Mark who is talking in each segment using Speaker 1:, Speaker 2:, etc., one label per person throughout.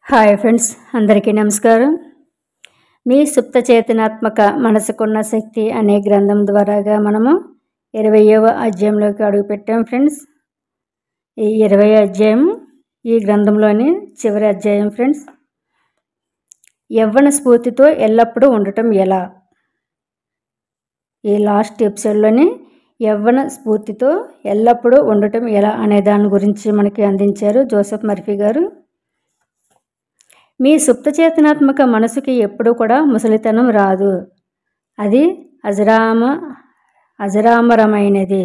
Speaker 1: Hi friends, అందరికీ నమస్కారం. మీ సుప్త చేతనాత్మక మనసుకున్న శక్తి అనే గ్రంథం ద్వారాగా మనము 20వ అధ్యాయంలోకి అడుగుపెట్టాం ఫ్రెండ్స్. ఈ 20వ అధ్యాయం ఈ గ్రంథంలోని చివరి అధ్యాయం ఫ్రెండ్స్. యవ్వన స్ఫూర్తితో ఎల్లప్పుడూ ఉండటం ఎలా? ఈ లాస్ట్ ఎపిసోడ్లోని యవ్వన స్ఫూర్తితో ఎల్లప్పుడూ ఉండటం ఎలా అనే దాని గురించి మనకి అందించారు జోసెఫ్ మర్ఫీ గారు. మీ సుప్తచేతనాత్మక మనసుకి ఎప్పుడూ కూడా ముసలితనం రాదు. అది అజరామరమైనది.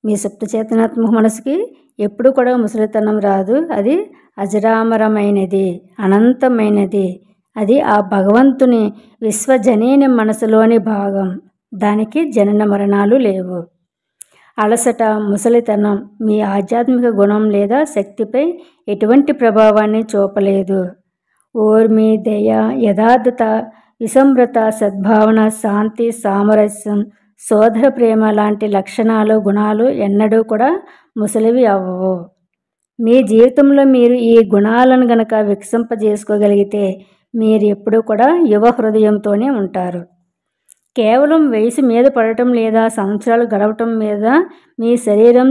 Speaker 1: మీ సుప్తచేతనాత్మక మనసుకి ఎప్పుడు కూడా ముసలితనం రాదు. అది అజరామరమైనది, అనంతమైనది. అది ఆ భగవంతుని విశ్వజనీన మనసులోని భాగం. దానికి జనన మరణాలు లేవు. అలసట, ముసలితనం మీ ఆధ్యాత్మిక గుణం లేదా శక్తిపై ఎటువంటి ప్రభావాన్ని చూపలేదు. ఓర్మి, దయ, యథార్థత, విసమ్రత, సద్భావన, శాంతి, సామరస్యం, సోదర ప్రేమ లాంటి లక్షణాలు, గుణాలు ఎన్నడూ కూడా ముసలివి అవ్వవు. మీ జీవితంలో మీరు ఈ గుణాలను గనక వికసింపజేసుకోగలిగితే మీరు ఎప్పుడూ కూడా యువ హృదయంతోనే ఉంటారు. కేవలం వయసు మీద పడటం లేదా సంవత్సరాలు గడవటం మీద మీ శరీరం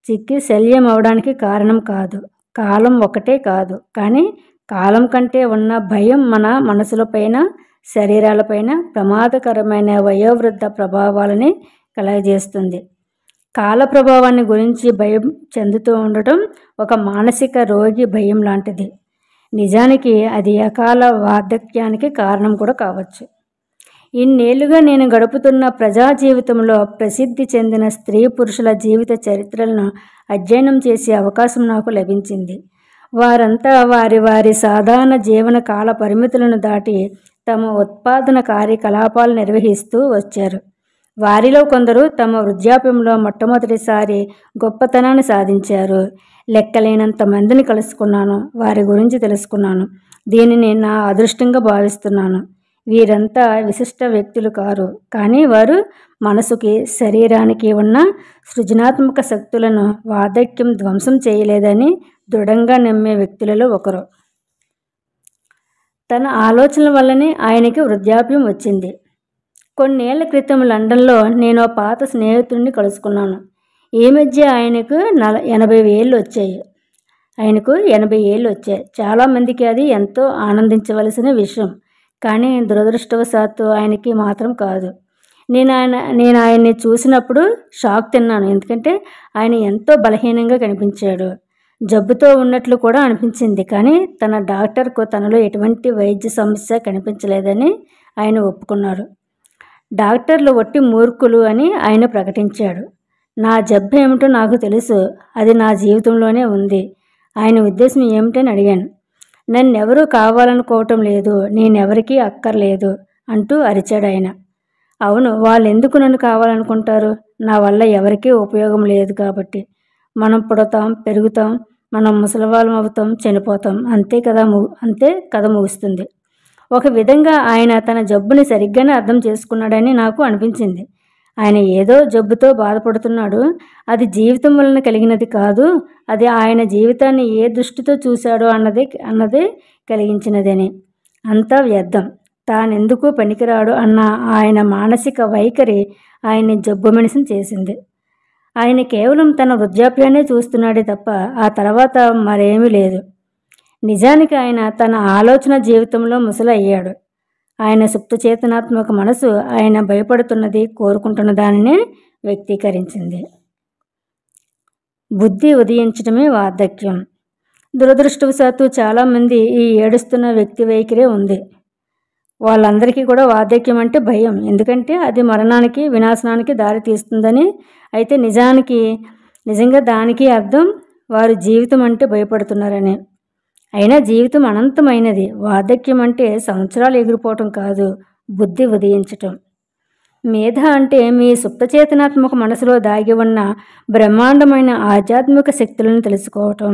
Speaker 1: చిక్కి శల్యం అవడానికి కారణం కాదు. కాలం ఒకటే కాదు, కానీ కాలం కంటే ఉన్న భయం మన మనసులపైన, శరీరాలపైన ప్రమాదకరమైన వయోవృద్ధ ప్రభావాలని కలగజేస్తుంది. కాల ప్రభావాన్ని గురించి భయం చెందుతూ ఉండటం ఒక మానసిక రోగి భయం లాంటిది. నిజానికి అది అకాల వార్ధక్యానికి కారణం కూడా కావచ్చు. ఇన్నేళ్లుగా నేను గడుపుతున్న ప్రజా జీవితంలో ప్రసిద్ధి చెందిన స్త్రీ పురుషుల జీవిత చరిత్రలను అధ్యయనం చేసే అవకాశం నాకు లభించింది. వారంతా వారి వారి సాధారణ జీవన కాల పరిమితులను దాటి తమ ఉత్పాదన కార్యకలాపాలు నిర్వహిస్తూ వచ్చారు. వారిలో కొందరు తమ వృద్ధాప్యంలో మొట్టమొదటిసారి గొప్పతనాన్ని సాధించారు. లెక్కలేనంత మందిని కలుసుకున్నాను, వారి గురించి తెలుసుకున్నాను. దీనిని నా అదృష్టంగా భావిస్తున్నాను. వీరంతా విశిష్ట వ్యక్తులు కారు, కానీ వారు మనసుకి, శరీరానికి ఉన్న సృజనాత్మక శక్తులను వార్ధక్యం ధ్వంసం చేయలేదని దృఢంగా నమ్మే వ్యక్తులలో ఒకరు. తన ఆలోచనల వల్లనే ఆయనకి వృద్ధాప్యం వచ్చింది. కొన్నేళ్ల క్రితం లండన్లో నేను పాత స్నేహితుడిని కలుసుకున్నాను. ఈ మధ్య ఆయనకు 80 ఏళ్ళు వచ్చాయి. చాలామందికి అది ఎంతో ఆనందించవలసిన విషయం, కానీ దురదృష్టవశాత్తు ఆయనకి మాత్రం కాదు. నేను ఆయన్ని చూసినప్పుడు షాక్ తిన్నాను. ఎందుకంటే ఆయన ఎంతో బలహీనంగా కనిపించాడు. జబ్బుతో ఉన్నట్లు కూడా అనిపించింది. కానీ తన డాక్టర్కు తనలో ఎటువంటి వైద్య సమస్య కనిపించలేదని ఆయన ఒప్పుకున్నాడు. డాక్టర్లు ఒట్టి మూర్ఖులు అని ఆయన ప్రకటించాడు. నా జబ్బు ఏమిటో నాకు తెలుసు, అది నా జీవితంలోనే ఉంది. ఆయన ఉద్దేశం ఏమిటని అడిగాను. నన్నెవరూ కావాలనుకోవటం లేదు, నేనెవరికీ అక్కర్లేదు అంటూ అరిచాడు ఆయన. అవును, వాళ్ళు ఎందుకు నన్ను కావాలనుకుంటారు? నా వల్ల ఎవరికీ ఉపయోగం లేదు కాబట్టి. మనం పుడతాం, పెరుగుతాం, మనం ముసలివాళ్ళం అవుతాం, చనిపోతాం, అంతే కథ ముగుస్తుంది. ఒక విధంగా ఆయన తన జబ్బుని సరిగ్గానే అర్థం చేసుకున్నాడని నాకు అనిపించింది. ఆయన ఏదో జబ్బుతో బాధపడుతున్నాడు. అది జీవితం వలన కలిగినది కాదు, అది ఆయన జీవితాన్ని ఏ దృష్టితో చూశాడో అన్నదే కలిగించినదని. అంతా వ్యర్థం, తానెందుకు పనికిరాడు అన్న ఆయన మానసిక వైఖరి ఆయన్ని జబ్బు మనిషిని చేసింది. ఆయన కేవలం తన వృద్ధాప్యాన్నే చూస్తున్నాడే తప్ప ఆ తర్వాత మరేమీ లేదు. నిజానికి ఆయన తన ఆలోచన జీవితంలో ముసలి అయ్యాడు. ఆయన సుప్తచేతనాత్మక మనసు ఆయన భయపడుతున్నది, కోరుకుంటున్న దానినే వ్యక్తీకరించింది. బుద్ధి ఉదయించడమే వార్ధక్యం. దురదృష్టవశాత్తు చాలామంది ఈ ఏడుస్తున్న వ్యక్తి వైఖరే ఉంది. వాళ్ళందరికీ కూడా వార్ధక్యం అంటే భయం, ఎందుకంటే అది మరణానికి, వినాశనానికి దారి తీస్తుందని. అయితే నిజంగా దానికి అర్థం వారు జీవితం అంటే భయపడుతున్నారని. అయినా జీవితం అనంతమైనది. వార్ధక్యం అంటే సంవత్సరాలు ఎగిరిపోవటం కాదు, బుద్ధి ఉదయించటం. మేధ అంటే మీ సుప్తచేతనాత్మక మనసులో దాగి ఉన్న బ్రహ్మాండమైన ఆధ్యాత్మిక శక్తులను తెలుసుకోవటం.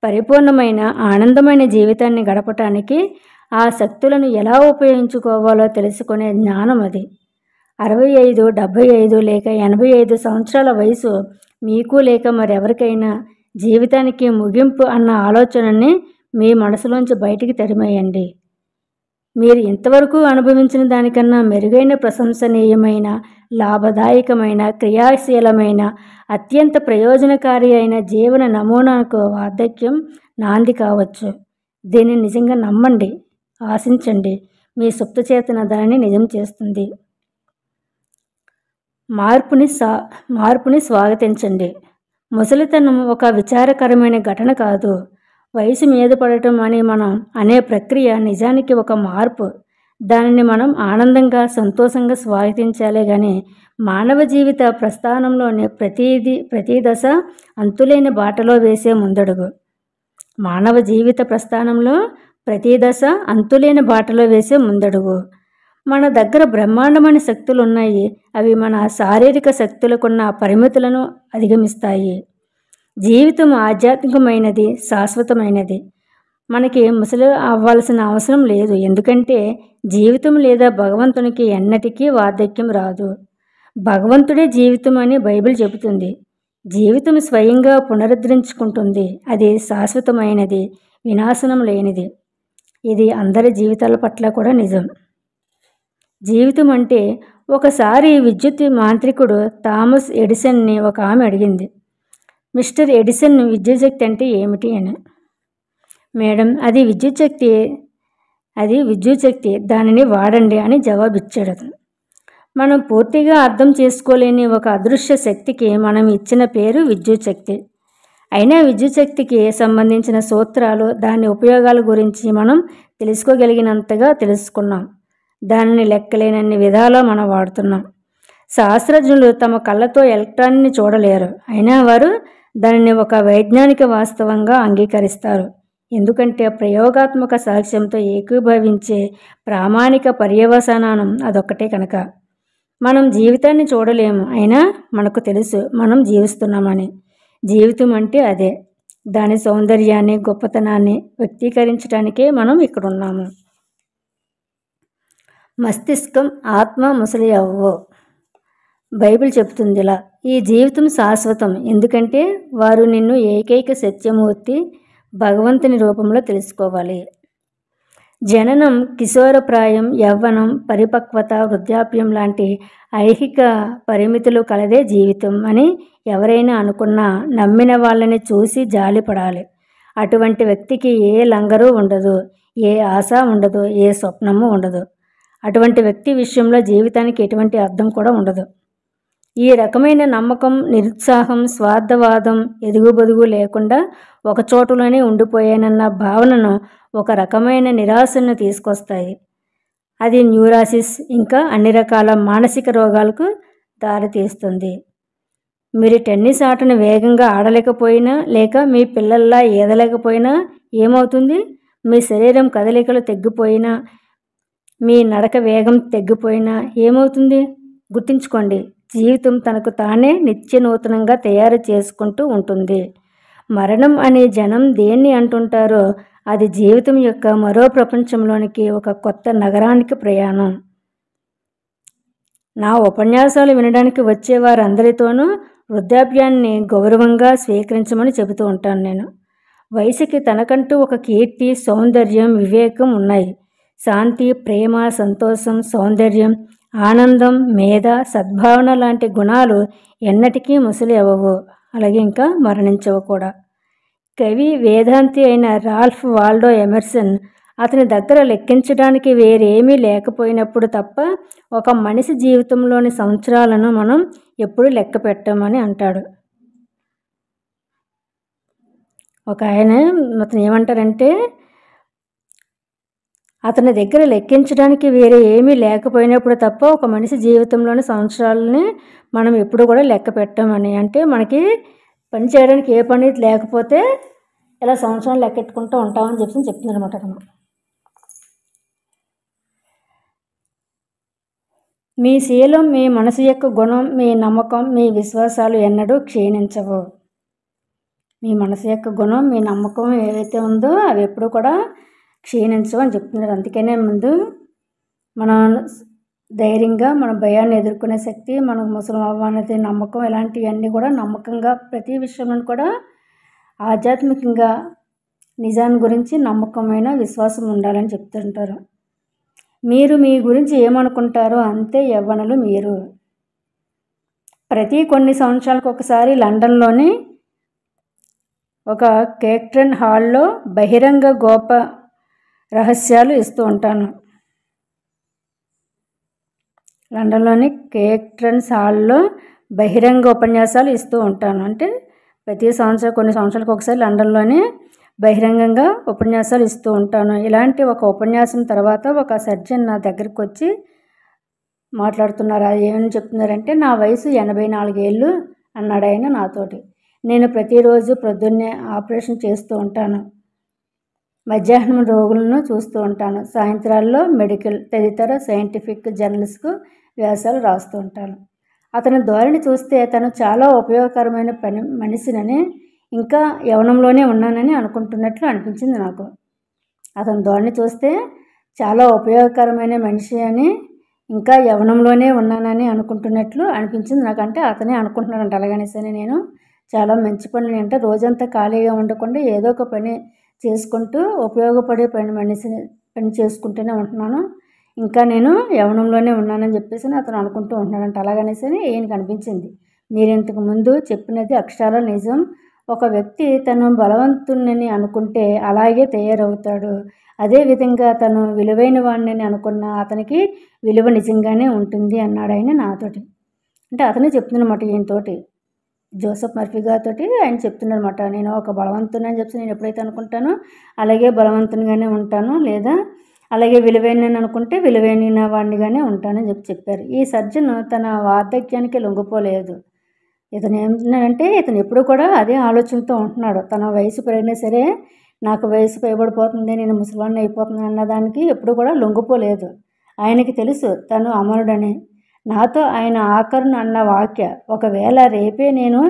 Speaker 1: పరిపూర్ణమైన ఆనందమైన జీవితాన్ని గడపటానికి ఆ శక్తులను ఎలా ఉపయోగించుకోవాలో తెలుసుకునే జ్ఞానం అది. 65, 75 లేక 85 సంవత్సరాల వయసు మీకు లేక మరెవరికైనా జీవితానికి ముగింపు అన్న ఆలోచనని మీ మనసులోంచి బయటికి తరిమేయండి. మీరు ఇంతవరకు అనుభవించిన దానికన్నా మెరుగైన, ప్రశంసనీయమైన, లాభదాయకమైన, క్రియాశీలమైన, అత్యంత ప్రయోజనకారి అయిన జీవన నమూనాకు వార్ధక్యం నాంది కావచ్చు. దీన్ని నిజంగా నమ్మండి, ఆశించండి. మీ సుప్తచేతన దానిని నిజం చేస్తుంది. మార్పుని స్వాగతించండి. ముసలితనం ఒక విచారకరమైన ఘటన కాదు. వయసు మీద పడటం అని మనం అనే ప్రక్రియ నిజానికి ఒక మార్పు. దానిని మనం ఆనందంగా, సంతోషంగా స్వాగతించాలే కానీ మానవ జీవిత ప్రస్థానంలోని ప్రతి దశ అంతులేని బాటలో వేసే ముందడుగు. మానవ జీవిత ప్రస్థానంలో ప్రతి దశ అంతులేని బాటలో వేసే ముందడుగు. మన దగ్గర బ్రహ్మాండమైన శక్తులు ఉన్నాయి. అవి మన శారీరక శక్తులకున్న పరిమితులను అధిగమిస్తాయి. జీవితం ఆధ్యాత్మికమైనది, శాశ్వతమైనది. మనకి ముసలి అవ్వాల్సిన అవసరం లేదు. ఎందుకంటే జీవితం లేదా భగవంతునికి ఎన్నటికీ వార్ధక్యం రాదు. భగవంతుడే జీవితం అని బైబిల్ చెబుతుంది. జీవితం స్వయంగా పునరుద్ధరించుకుంటుంది. అది శాశ్వతమైనది, వినాశనం లేనిది. ఇది అందరి జీవితాల పట్ల కూడా నిజం. జీవితం అంటే ఒకసారి విద్యుత్ మాంత్రికుడు థామస్ ఎడిసన్ని ఒక ఆమె అడిగింది, మిస్టర్ ఎడిసన్, విద్యుత్ అంటే ఏమిటి అని. మేడం, అది విద్యుత్ శక్తి, దానిని వాడండి అని జవాబిచ్చాడు అతను. మనం పూర్తిగా అర్థం చేసుకోలేని ఒక అదృశ్య శక్తికి మనం ఇచ్చిన పేరు విద్యుత్ శక్తి. అయినా విద్యుత్ శక్తికి సంబంధించిన సూత్రాలు, దాని ఉపయోగాల గురించి మనం తెలుసుకోగలిగినంతగా తెలుసుకున్నాం. దానిని లెక్కలేనన్ని విధాలా మనం వాడుతున్నాం. శాస్త్రజ్ఞులు తమ కళ్ళతో ఎలక్ట్రాన్ని చూడలేరు. అయినా వారు దానిని ఒక వైజ్ఞానిక వాస్తవంగా అంగీకరిస్తారు. ఎందుకంటే ప్రయోగాత్మక సాక్ష్యంతో ఏకీభవించే ప్రామాణిక పర్యవసానం అదొక్కటే కనుక. మనం జీవితాన్ని చూడలేము, అయినా మనకు తెలుసు మనం జీవిస్తున్నామని. జీవితం అంటే అదే. దాని సౌందర్యాన్ని, గొప్పతనాన్ని వ్యక్తీకరించడానికే మనం ఇక్కడున్నాము. మస్తిష్కం, ఆత్మ ముసలి అవ్వో. బైబిల్ చెబుతుంది ఇలా, ఈ జీవితం శాశ్వతం. ఎందుకంటే వారు నిన్ను ఏకైక సత్యమూర్తి భగవంతుని రూపంలో తెలుసుకోవాలి. జననం, కిశోరప్రాయం, యవ్వనం, పరిపక్వత, వృద్ధాప్యం లాంటి ఐహిక పరిమితులు కలదే జీవితం అని ఎవరైనా అనుకున్నా నమ్మిన వాళ్ళని చూసి జాలిపడాలి. అటువంటి వ్యక్తికి ఏ లంగరు ఉండదు, ఏ ఆశ ఉండదు, ఏ స్వప్నము ఉండదు. అటువంటి వ్యక్తి విషయంలో జీవితానికి ఎటువంటి అర్థం కూడా ఉండదు. ఈ రకమైన నమ్మకం, నిరుత్సాహం, స్వార్థవాదం, ఎదుగుబొదుగు లేకుండా ఒక చోటులోనే ఉండిపోయానన్న భావనను, ఒక రకమైన నిరాశను తీసుకొస్తాయి. అది న్యూరాసిస్, ఇంకా అన్ని రకాల మానసిక రోగాలకు దారితీస్తుంది. మీరు టెన్నిస్ ఆటను వేగంగా ఆడలేకపోయినా, లేక మీ పిల్లల్లా ఈదలేకపోయినా ఏమవుతుంది? మీ శరీరం కదలికలు తగ్గిపోయినా, మీ నడక వేగం తగ్గిపోయినా ఏమవుతుంది? గుర్తుంచుకోండి, జీవితం తనకు తానే నిత్య నూతనంగా తయారు చేసుకుంటూ ఉంటుంది. మరణం అనే జనం దేన్ని అంటుంటారో అది జీవితం యొక్క మరో ప్రపంచంలోనికి, ఒక కొత్త నగరానికి ప్రయాణం. నా ఉపన్యాసాలు వినడానికి వచ్చే వారందరితోనూ వృద్ధాప్యాన్ని గౌరవంగా స్వీకరించమని చెబుతూ ఉంటాను నేను. వయసుకి తనకంటూ ఒక కీర్తి, సౌందర్యం, వివేకం ఉన్నాయి. శాంతి, ప్రేమ, సంతోషం, సౌందర్యం, ఆనందం, మేధ, సద్భావన లాంటి గుణాలు ఎన్నటికీ ముసలి అవ్వవు, అలాగే ఇంకా మరణించవు కూడా. కవి, వేదాంతి అయిన రాల్ఫ్ వాల్డో ఎమర్సన్ అతని దగ్గర లెక్కించడానికి వేరేమీ లేకపోయినప్పుడు తప్ప ఒక మనిషి జీవితంలోని సంవత్సరాలను మనం ఎప్పుడు లెక్క పెట్టమని అంటాడు. ఒక ఆయన అతను ఏమంటారంటే, అతని దగ్గర లెక్కించడానికి వేరే ఏమీ లేకపోయినప్పుడు తప్ప ఒక మనిషి జీవితంలోని సంవత్సరాలని మనం ఎప్పుడు కూడా లెక్క పెట్టమని. అంటే మనకి పని చేయడానికి ఏ పని లేకపోతే ఇలా సంవత్సరాలు లెక్కెట్టుకుంటూ ఉంటామని చెప్తుంది అనమాట. మీ శీలం, మీ మనసు యొక్క గుణం, మీ నమ్మకం, మీ విశ్వాసాలు ఎన్నడూ క్షీణించవు. మీ మనసు యొక్క గుణం, మీ నమ్మకం ఏదైతే ఉందో అవి ఎప్పుడు కూడా క్షీణించవు అని చెప్తున్నారు. అందుకనే ముందు మనం ధైర్యంగా మన భయాన్ని ఎదుర్కొనే శక్తి, మనకు ముసలం అవ్వనేది నమ్మకం, ఇలాంటివన్నీ కూడా నమ్మకంగా ప్రతి విషయంలో కూడా ఆధ్యాత్మికంగా నిజాన్ని గురించి నమ్మకమైన విశ్వాసం ఉండాలని చెప్తుంటారు. మీరు మీ గురించి ఏమనుకుంటారో అంతే యవ్వనులు మీరు. ప్రతి కొన్ని సంవత్సరాలకు ఒకసారి లండన్లోని ఒక కేక్ట్రన్ హాల్లో బహిరంగ గోప రహస్యాలు ఇస్తూ ఉంటాను. లండన్లోని కేక్ట్రన్స్ హాల్లో బహిరంగ ఉపన్యాసాలు ఇస్తూ ఉంటాను. అంటే ప్రతి సంవత్సరం కొన్ని సంవత్సరాలకు ఒకసారి లండన్లోనే బహిరంగంగా ఉపన్యాసాలు ఇస్తూ ఉంటాను. ఇలాంటి ఒక ఉపన్యాసం తర్వాత ఒక సర్జన్ నా దగ్గరికి వచ్చి మాట్లాడుతున్నారు. ఏమని చెప్తున్నారంటే, నా వయసు 84 ఏళ్ళు అన్నాడు ఆయన నాతోటి. నేను ప్రతిరోజు ప్రొద్దున్నే ఆపరేషన్ చేస్తూ ఉంటాను, మధ్యాహ్నం రోగులను చూస్తూ ఉంటాను, సాయంత్రాల్లో మెడికల్ తదితర సైంటిఫిక్ జర్నల్స్కు వ్యాసాలు రాస్తూ ఉంటాను. అతని ధోరణి చూస్తే తను చాలా ఉపయోగకరమైన మనిషినని, ఇంకా యవ్వనంలోనే ఉన్నానని అనుకుంటున్నట్లు అనిపించింది నాకు. అతని ధోరణి చూస్తే చాలా ఉపయోగకరమైన మనిషి అని, ఇంకా యవ్వనంలోనే ఉన్నానని అనుకుంటున్నట్లు అనిపించింది నాకు. అంటే అతనే అనుకుంటున్నాడంట అలాగనేసని. నేను చాలా మంచి పనులు అంటే రోజంతా ఖాళీగా ఉండకుండా ఏదో ఒక పని చేసుకుంటూ ఉపయోగపడే పని చేసుకుంటూనే ఉంటున్నాను, ఇంకా నేను యవ్వనంలోనే ఉన్నానని చెప్పేసి అతను అనుకుంటూ ఉంటున్నాడంట. అలాగనేసని ఈయనకు అనిపించింది. మీరు ఇంతకు ముందు చెప్పినది అక్షరాల నిజం. ఒక వ్యక్తి తను బలవంతుణ్ణని అనుకుంటే అలాగే తయారవుతాడు. అదేవిధంగా తను విలువైన వాడిని అనుకున్న అతనికి విలువ నిజంగానే ఉంటుంది అన్నాడు ఆయన నాతోటి. అంటే అతనే చెప్తున్నమాట ఈయనతోటి, జోసెఫ్ మర్ఫీ గారితో ఆయన చెప్తున్నారన్నమాట. నేను ఒక బలవంతుని అని చెప్పి నేను ఎప్పుడైతే అనుకుంటానో అలాగే బలవంతునిగానే ఉంటాను, లేదా అలాగే విలువైన అనుకుంటే విలువైన వాడినిగానే ఉంటానని చెప్పారు. ఈ సర్జన్ తన వార్ధక్యానికి లొంగిపోలేదు. ఇతను ఏమంటున్నాడంటే, ఇతను ఎప్పుడు కూడా అదే ఆలోచనతో ఉంటున్నాడు. తన వయసు పెరిగినా సరే నాకు వయసు పైబడిపోతుంది, నేను ముసలివాడిని అయిపోతున్నాను అన్నదానికి ఎప్పుడు కూడా లొంగిపోలేదు. ఆయనకి తెలుసు తను అమరుడని. నాతో ఆయన ఆఖరున అన్న వాక్య, ఒకవేళ రేపే నేను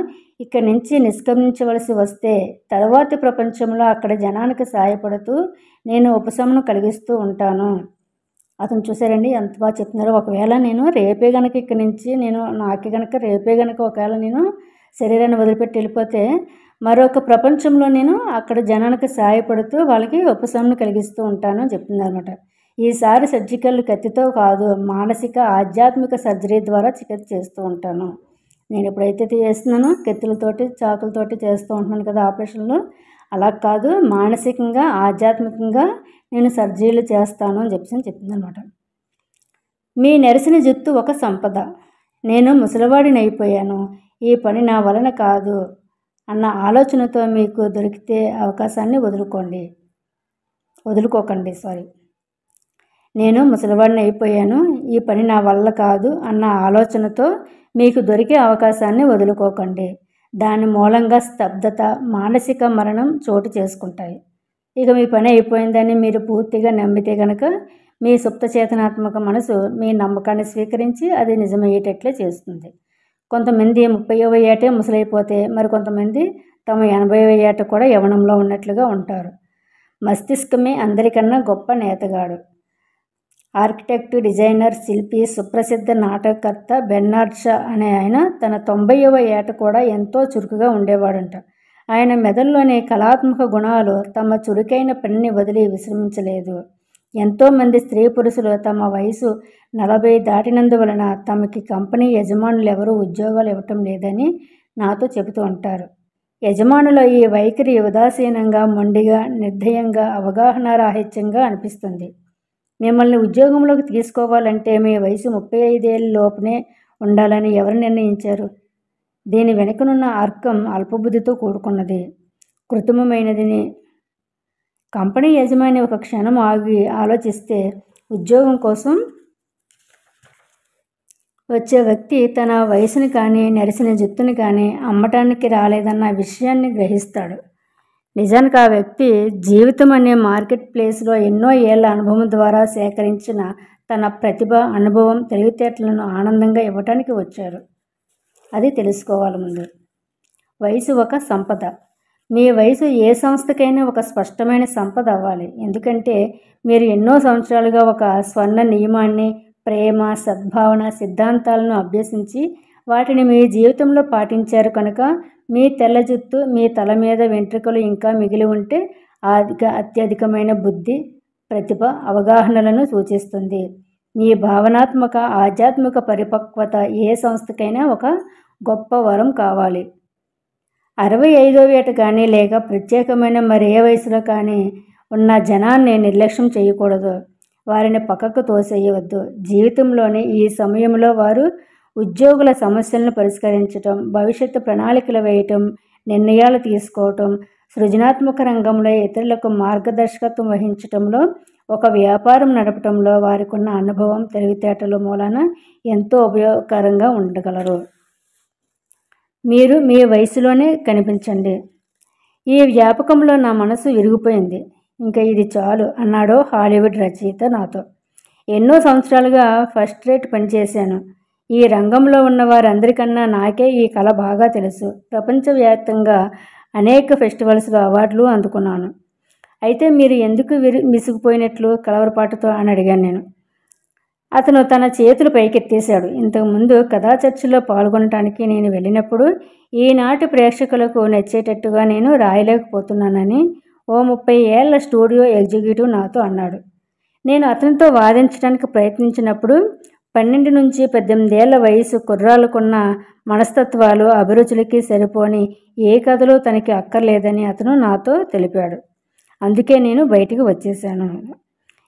Speaker 1: ఇక్కడి నుంచి నిష్క్రమించవలసి వస్తే తరువాతి ప్రపంచంలో అక్కడ జనానికి సహాయపడుతూ నేను ఉపశమనం కలిగిస్తూ ఉంటాను. అతను చూసారండి ఎంత బాగా చెప్తున్నారో. ఒకవేళ నేను రేపే గనక ఇక్కడి నుంచి రేపే గనక ఒకవేళ నేను శరీరాన్ని వదిలిపెట్టి వెళ్ళిపోతే మరొక ప్రపంచంలో నేను అక్కడ జనానికి సహాయపడుతూ వాళ్ళకి ఉపశమనం కలిగిస్తూ ఉంటాను అని చెప్తున్నారన్నమాట. ఈసారి సర్జికల్ కత్తితో కాదు, మానసిక ఆధ్యాత్మిక సర్జరీ ద్వారా చికిత్స చేస్తూ ఉంటాను. నేను ఎప్పుడైతే చేస్తున్నానో కత్తులతోటి చాకులతోటి చేస్తూ ఉంటున్నాను కదా ఆపరేషన్లు, అలా కాదు, మానసికంగా ఆధ్యాత్మికంగా నేను సర్జరీలు చేస్తాను అని చెప్తుందన్నమాట. మీ నెరసిన జుత్తు ఒక సంపద. నేను ముసలివాడిని అయిపోయాను, ఈ పని నా వలన కాదు అన్న ఆలోచనతో మీకు దొరికితే అవకాశాన్ని వదులుకోకండి. నేను ముసలివాడిని అయిపోయాను, ఈ పని నా వల్ల కాదు అన్న ఆలోచనతో మీకు దొరికే అవకాశాన్ని వదులుకోకండి. దాని మూలంగా స్తబ్దత, మానసిక మరణం చోటు చేసుకుంటాయి. ఇక మీ పని అయిపోయిందని మీరు పూర్తిగా నమ్మితే కనుక మీ సుప్త చేతనాత్మక మనసు మీ నమ్మకాన్ని స్వీకరించి అది నిజమయ్యేటట్లే చేస్తుంది. కొంతమంది 30వ ఏటే ముసలైపోతే మరికొంతమంది తమ 80వ ఏట కూడా యవ్వనంలో ఉన్నట్లుగా ఉంటారు. మస్తిష్కమే అందరికన్నా గొప్ప నేతగాడు. ఆర్కిటెక్ట్, డిజైనర్, శిల్పి, సుప్రసిద్ధ నాటకకర్త బెర్నార్డ్ షా అనే ఆయన తన 90వ ఏట కూడా ఎంతో చురుకుగా ఉండేవాడంట. ఆయన మెదడులోని కళాత్మక గుణాలు తమ చురుకైన పనిని వదిలి విశ్రమించలేదు. ఎంతోమంది స్త్రీ పురుషులు తమ వయసు 40 దాటినందువలన తమకి కంపెనీ యజమానులు ఎవరూ ఉద్యోగాలు ఇవ్వటం లేదని నాతో చెబుతూ ఉంటారు. యజమానుల ఈ వైఖరి ఉదాసీనంగా, మొండిగా, నిర్దయంగా, అవగాహనారాహిత్యంగా అనిపిస్తుంది. మిమ్మల్ని ఉద్యోగంలోకి తీసుకోవాలంటే మీ వయసు 35 ఏళ్ళ లోపునే ఉండాలని ఎవరు నిర్ణయించారు? దీని వెనుకనున్న అర్కం అల్పబుద్ధితో కూడుకున్నది, కృత్రిమమైనది. కంపెనీ యజమాని ఒక క్షణం ఆగి ఆలోచిస్తే ఉద్యోగం కోసం వచ్చే వ్యక్తి తన వయసుని కానీ నెరిసిన జుత్తుని కానీ అమ్మటానికి రాలేదన్న విషయాన్ని గ్రహిస్తాడు. నిజానికి ఆ వ్యక్తి జీవితం అనే మార్కెట్ ప్లేస్లో ఎన్నో ఏళ్ల అనుభవం ద్వారా సేకరించిన తన ప్రతిభ, అనుభవం, తెలివితేటలను ఆనందంగా ఇవ్వటానికి వచ్చారు. అది తెలుసుకోవాలి ముందు. వయసు ఒక సంపద. మీ వయసు ఏ సంస్థకైనా ఒక స్పష్టమైన సంపద అవ్వాలి. ఎందుకంటే మీరు ఎన్నో సంవత్సరాలుగా ఒక స్వర్ణ నియమాన్ని, ప్రేమ, సద్భావన సిద్ధాంతాలను అభ్యసించి వాటిని మీ జీవితంలో పాటించారు కనుక మీ తెల్ల జుత్తు, మీ తల మీద వెంట్రుకలు ఇంకా మిగిలి ఉంటే అత్యధికమైన బుద్ధి, ప్రతిభ, అవగాహనలను సూచిస్తుంది. మీ భావనాత్మక, ఆధ్యాత్మిక పరిపక్వత ఏ సంస్థకైనా ఒక గొప్ప వరం కావాలి. 65వ ఏట కానీ లేక ప్రత్యేకమైన మరే వయసులో కానీ ఉన్న జనాన్ని నిర్లక్ష్యం చేయకూడదు. వారిని పక్కకు తోసేయవద్దు. జీవితంలోని ఈ సమయంలో వారు ఉద్యోగుల సమస్యలను పరిష్కరించటం, భవిష్యత్తు ప్రణాళికలు వేయటం, నిర్ణయాలు తీసుకోవటం, సృజనాత్మక రంగంలో ఇతరులకు మార్గదర్శకత్వం వహించటంలో, ఒక వ్యాపారం నడపటంలో వారికున్న అనుభవం, తెలివితేటల మూలాన ఎంతో ఉపయోగకరంగా ఉండగలరు. మీరు మీ వయసులోనే కనిపించండి. ఈ వ్యాపకంలో నా మనసు విరిగిపోయింది. ఇంకా ఇది చాలు అన్నాడు హాలీవుడ్ రచయిత నాతో. ఎన్నో సంవత్సరాలుగా ఫస్ట్ రేట్ పనిచేశాను. ఈ రంగంలో ఉన్న వారందరికన్నా నాకే ఈ కళ బాగా తెలుసు. ప్రపంచవ్యాప్తంగా అనేక ఫెస్టివల్స్లో అవార్డులు అందుకున్నాను. అయితే మీరు ఎందుకు విసిగిపోయినట్లు కలవరపాటుతో అని అడిగాను నేను. అతను తన చేతులు పైకెత్తేశాడు. ఇంతకుముందు కథా చర్చలో పాల్గొనటానికి నేను వెళ్ళినప్పుడు ఈనాటి ప్రేక్షకులకు నచ్చేటట్టుగా నేను రాయలేకపోతున్నానని ఓ 30 ఏళ్ల స్టూడియో ఎగ్జిక్యూటివ్ నాతో అన్నాడు. నేను అతనితో వాదించడానికి ప్రయత్నించినప్పుడు 12 నుంచి 18 ఏళ్ల వయసు కుర్రాళ్ళకున్న మనస్తత్వాలు, అభిరుచులకి సరిపోని ఏ కథలు తనకి అక్కర్లేదని అతను నాతో తెలిపాడు. అందుకే నేను బయటికి వచ్చేసాను.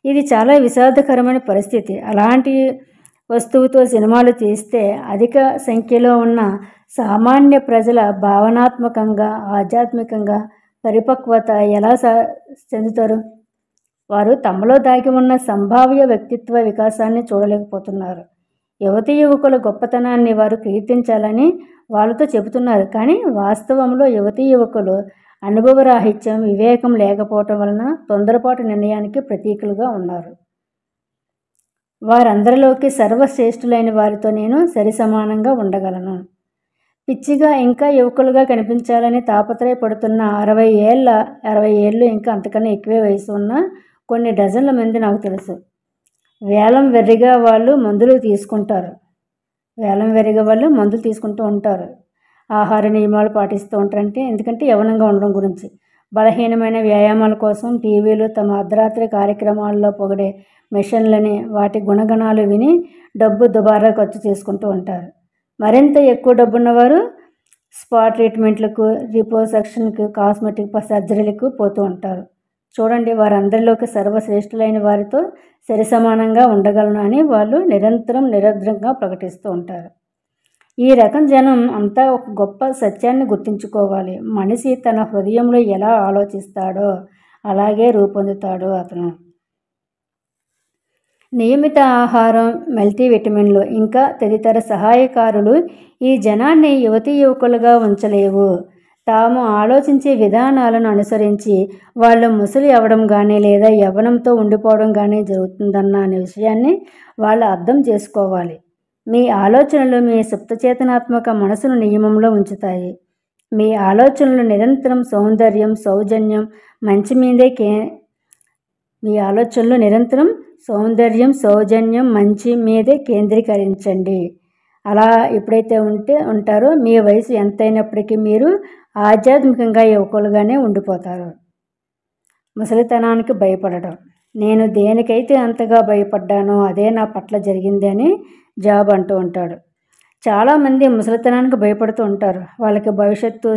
Speaker 1: ఇది చాలా విషాదకరమైన పరిస్థితి. అలాంటి వస్తువుతో సినిమాలు తీస్తే అధిక సంఖ్యలో ఉన్న సామాన్య ప్రజల భావనాత్మకంగా, ఆధ్యాత్మికంగా పరిపక్వత ఎలా చెందుతారు? వారు తమలో దాగి ఉన్న సంభావ్య వ్యక్తిత్వ వికాసాన్ని చూడలేకపోతున్నారు. యువతీ యువకుల గొప్పతనాన్ని వారు కీర్తించాలని వాళ్ళతో చెబుతున్నారు. కానీ వాస్తవంలో యువతీ యువకులు అనుభవరాహిత్యం, వివేకం లేకపోవటం వలన తొందరపాటు నిర్ణయానికి ప్రతీకలుగా ఉన్నారు. వారందరిలోకి సర్వశ్రేష్ఠులైన వారితో నేను సరిసమానంగా ఉండగలను. పిచ్చిగా ఇంకా యువకులుగా కనిపించాలని తాపత్రయపడుతున్న 60 ఏళ్ళు ఇంకా అంతకన్నా ఎక్కువే వయసు ఉన్న కొన్ని డజన్ల మంది నాకు తెలుసు. వేలం వెర్రిగా వాళ్ళు మందులు తీసుకుంటూ ఉంటారు. ఆహార నియమాలు పాటిస్తూ ఉంటారంటే ఎందుకంటే యవ్వనంగా ఉండడం గురించి. బలహీనమైన వ్యాయామాల కోసం టీవీలు తమ అర్ధరాత్రి కార్యక్రమాల్లో పొగిడే మిషన్లని, వాటి గుణగణాలు విని డబ్బు దుబారా ఖర్చు చేసుకుంటూ ఉంటారు. మరింత ఎక్కువ డబ్బున్నవారు స్పా ట్రీట్మెంట్లకు, రిపోసక్షన్కి, కాస్మెటిక్ సర్జరీలకు పోతూ ఉంటారు. చూడండి, వారందరిలోకి సర్వశ్రేష్ఠులైన వారితో సరిసమానంగా ఉండగలను అని వాళ్ళు నిరంతరం నిరర్ధంగా ప్రకటిస్తూ ఉంటారు. ఈ రకం జనం అంతా ఒక గొప్ప సత్యాన్ని గుర్తుంచుకోవాలి. మనిషి తన హృదయంలో ఎలా ఆలోచిస్తాడో అలాగే రూపొందుతాడు అతను. నియమిత ఆహారం, మల్టీవిటమిన్లు ఇంకా తదితర సహాయకారులు ఈ జనాన్ని యువతీ యువకులుగా ఉంచలేవు. తాము ఆలోచించే విధానాలను అనుసరించి వాళ్ళు ముసలి అవ్వడం కానీ లేదా యవ్వనంతో ఉండిపోవడం కానీ జరుగుతుందన్న విషయాన్ని వాళ్ళు అర్థం చేసుకోవాలి. మీ ఆలోచనలు మీ సుప్తచేతనాత్మక మనసును నియమంలో ఉంచుతాయి. మీ ఆలోచనలు నిరంతరం సౌందర్యం, సౌజన్యం, మంచి మీదే కేంద్రీకరించండి. అలా ఎప్పుడైతే ఉంటారో మీ వయసు ఎంతైనప్పటికీ మీరు ఆధ్యాత్మికంగా యువకులుగానే ఉండిపోతారు. ముసలితనానికి భయపడడం. నేను దేనికైతే అంతగా భయపడ్డానో అదే నా పట్ల జరిగింది అని జాబ్ అంటూ ఉంటాడు. చాలామంది ముసలితనానికి భయపడుతూ ఉంటారు. వాళ్ళకి భవిష్యత్తు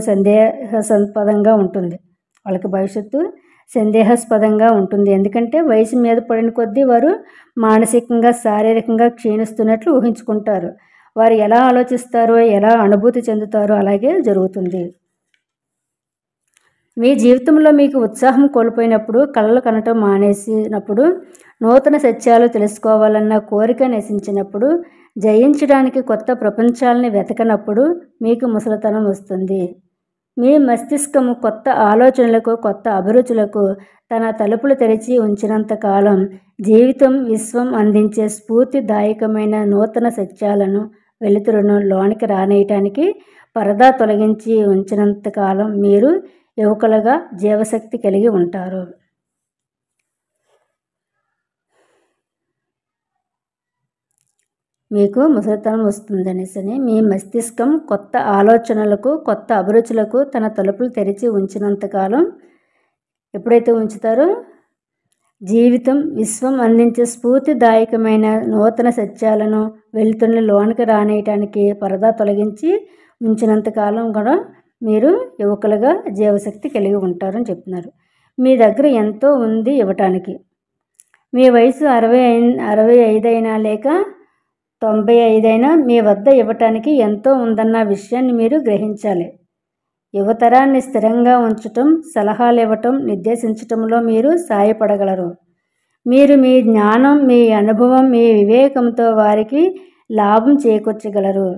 Speaker 1: సందేహాస్పదంగా ఉంటుంది. ఎందుకంటే వయసు మీద పడిన కొద్దీ వారు మానసికంగా, శారీరకంగా క్షీణిస్తున్నట్లు ఊహించుకుంటారు. వారు ఎలా ఆలోచిస్తారో, ఎలా అనుభూతి చెందుతారో అలాగే జరుగుతుంది. మీ జీవితంలో మీకు ఉత్సాహం కోల్పోయినప్పుడు, కలలు కనటం మానేసినప్పుడు, నూతన సత్యాలు తెలుసుకోవాలన్న కోరిక నశించినప్పుడు, జయించడానికి కొత్త ప్రపంచాలని వెతకనప్పుడు మీకు ముసలితనం వస్తుంది. మీ మస్తిష్కము కొత్త ఆలోచనలకు, కొత్త అభిరుచులకు తన తలుపులు తెరిచి ఉంచినంతకాలం జీవితం, విశ్వం అందించే స్ఫూర్తిదాయకమైన నూతన సత్యాలను, వెలుతురును లోనికి రానేయటానికి పరదా తొలగించి ఉంచినంతకాలం మీరు యువకులుగా జీవశక్తి కలిగి ఉంటారు. మీకు ముసలితనం వస్తుందనేసని మీ మస్తిష్కం కొత్త ఆలోచనలకు, కొత్త అభిరుచులకు తన తలుపులు తెరిచి ఉంచినంతకాలం ఎప్పుడైతే ఉంచుతారో జీవితం, విశ్వం అందించే స్ఫూర్తిదాయకమైన నూతన సత్యాలను, వెలుతురుని లోనికి రానియటానికి పరదా తొలగించి ఉంచినంతకాలం కూడా మీరు యువకులుగా జీవశక్తి కలిగి ఉంటారని చెప్తున్నారు. మీ దగ్గర ఎంతో ఉంది ఇవ్వటానికి. మీ వయసు 65 అయినా లేక 95 అయినా మీ వద్ద ఇవ్వటానికి ఎంతో ఉందన్న విషయాన్ని మీరు గ్రహించాలి. యువతరాన్ని స్థిరంగా ఉంచటం, సలహాలు ఇవ్వటం, నిర్దేశించటంలో మీరు సాయపడగలరు. మీరు మీ జ్ఞానం, మీ అనుభవం, మీ వివేకంతో వారికి లాభం చేకూర్చగలరు.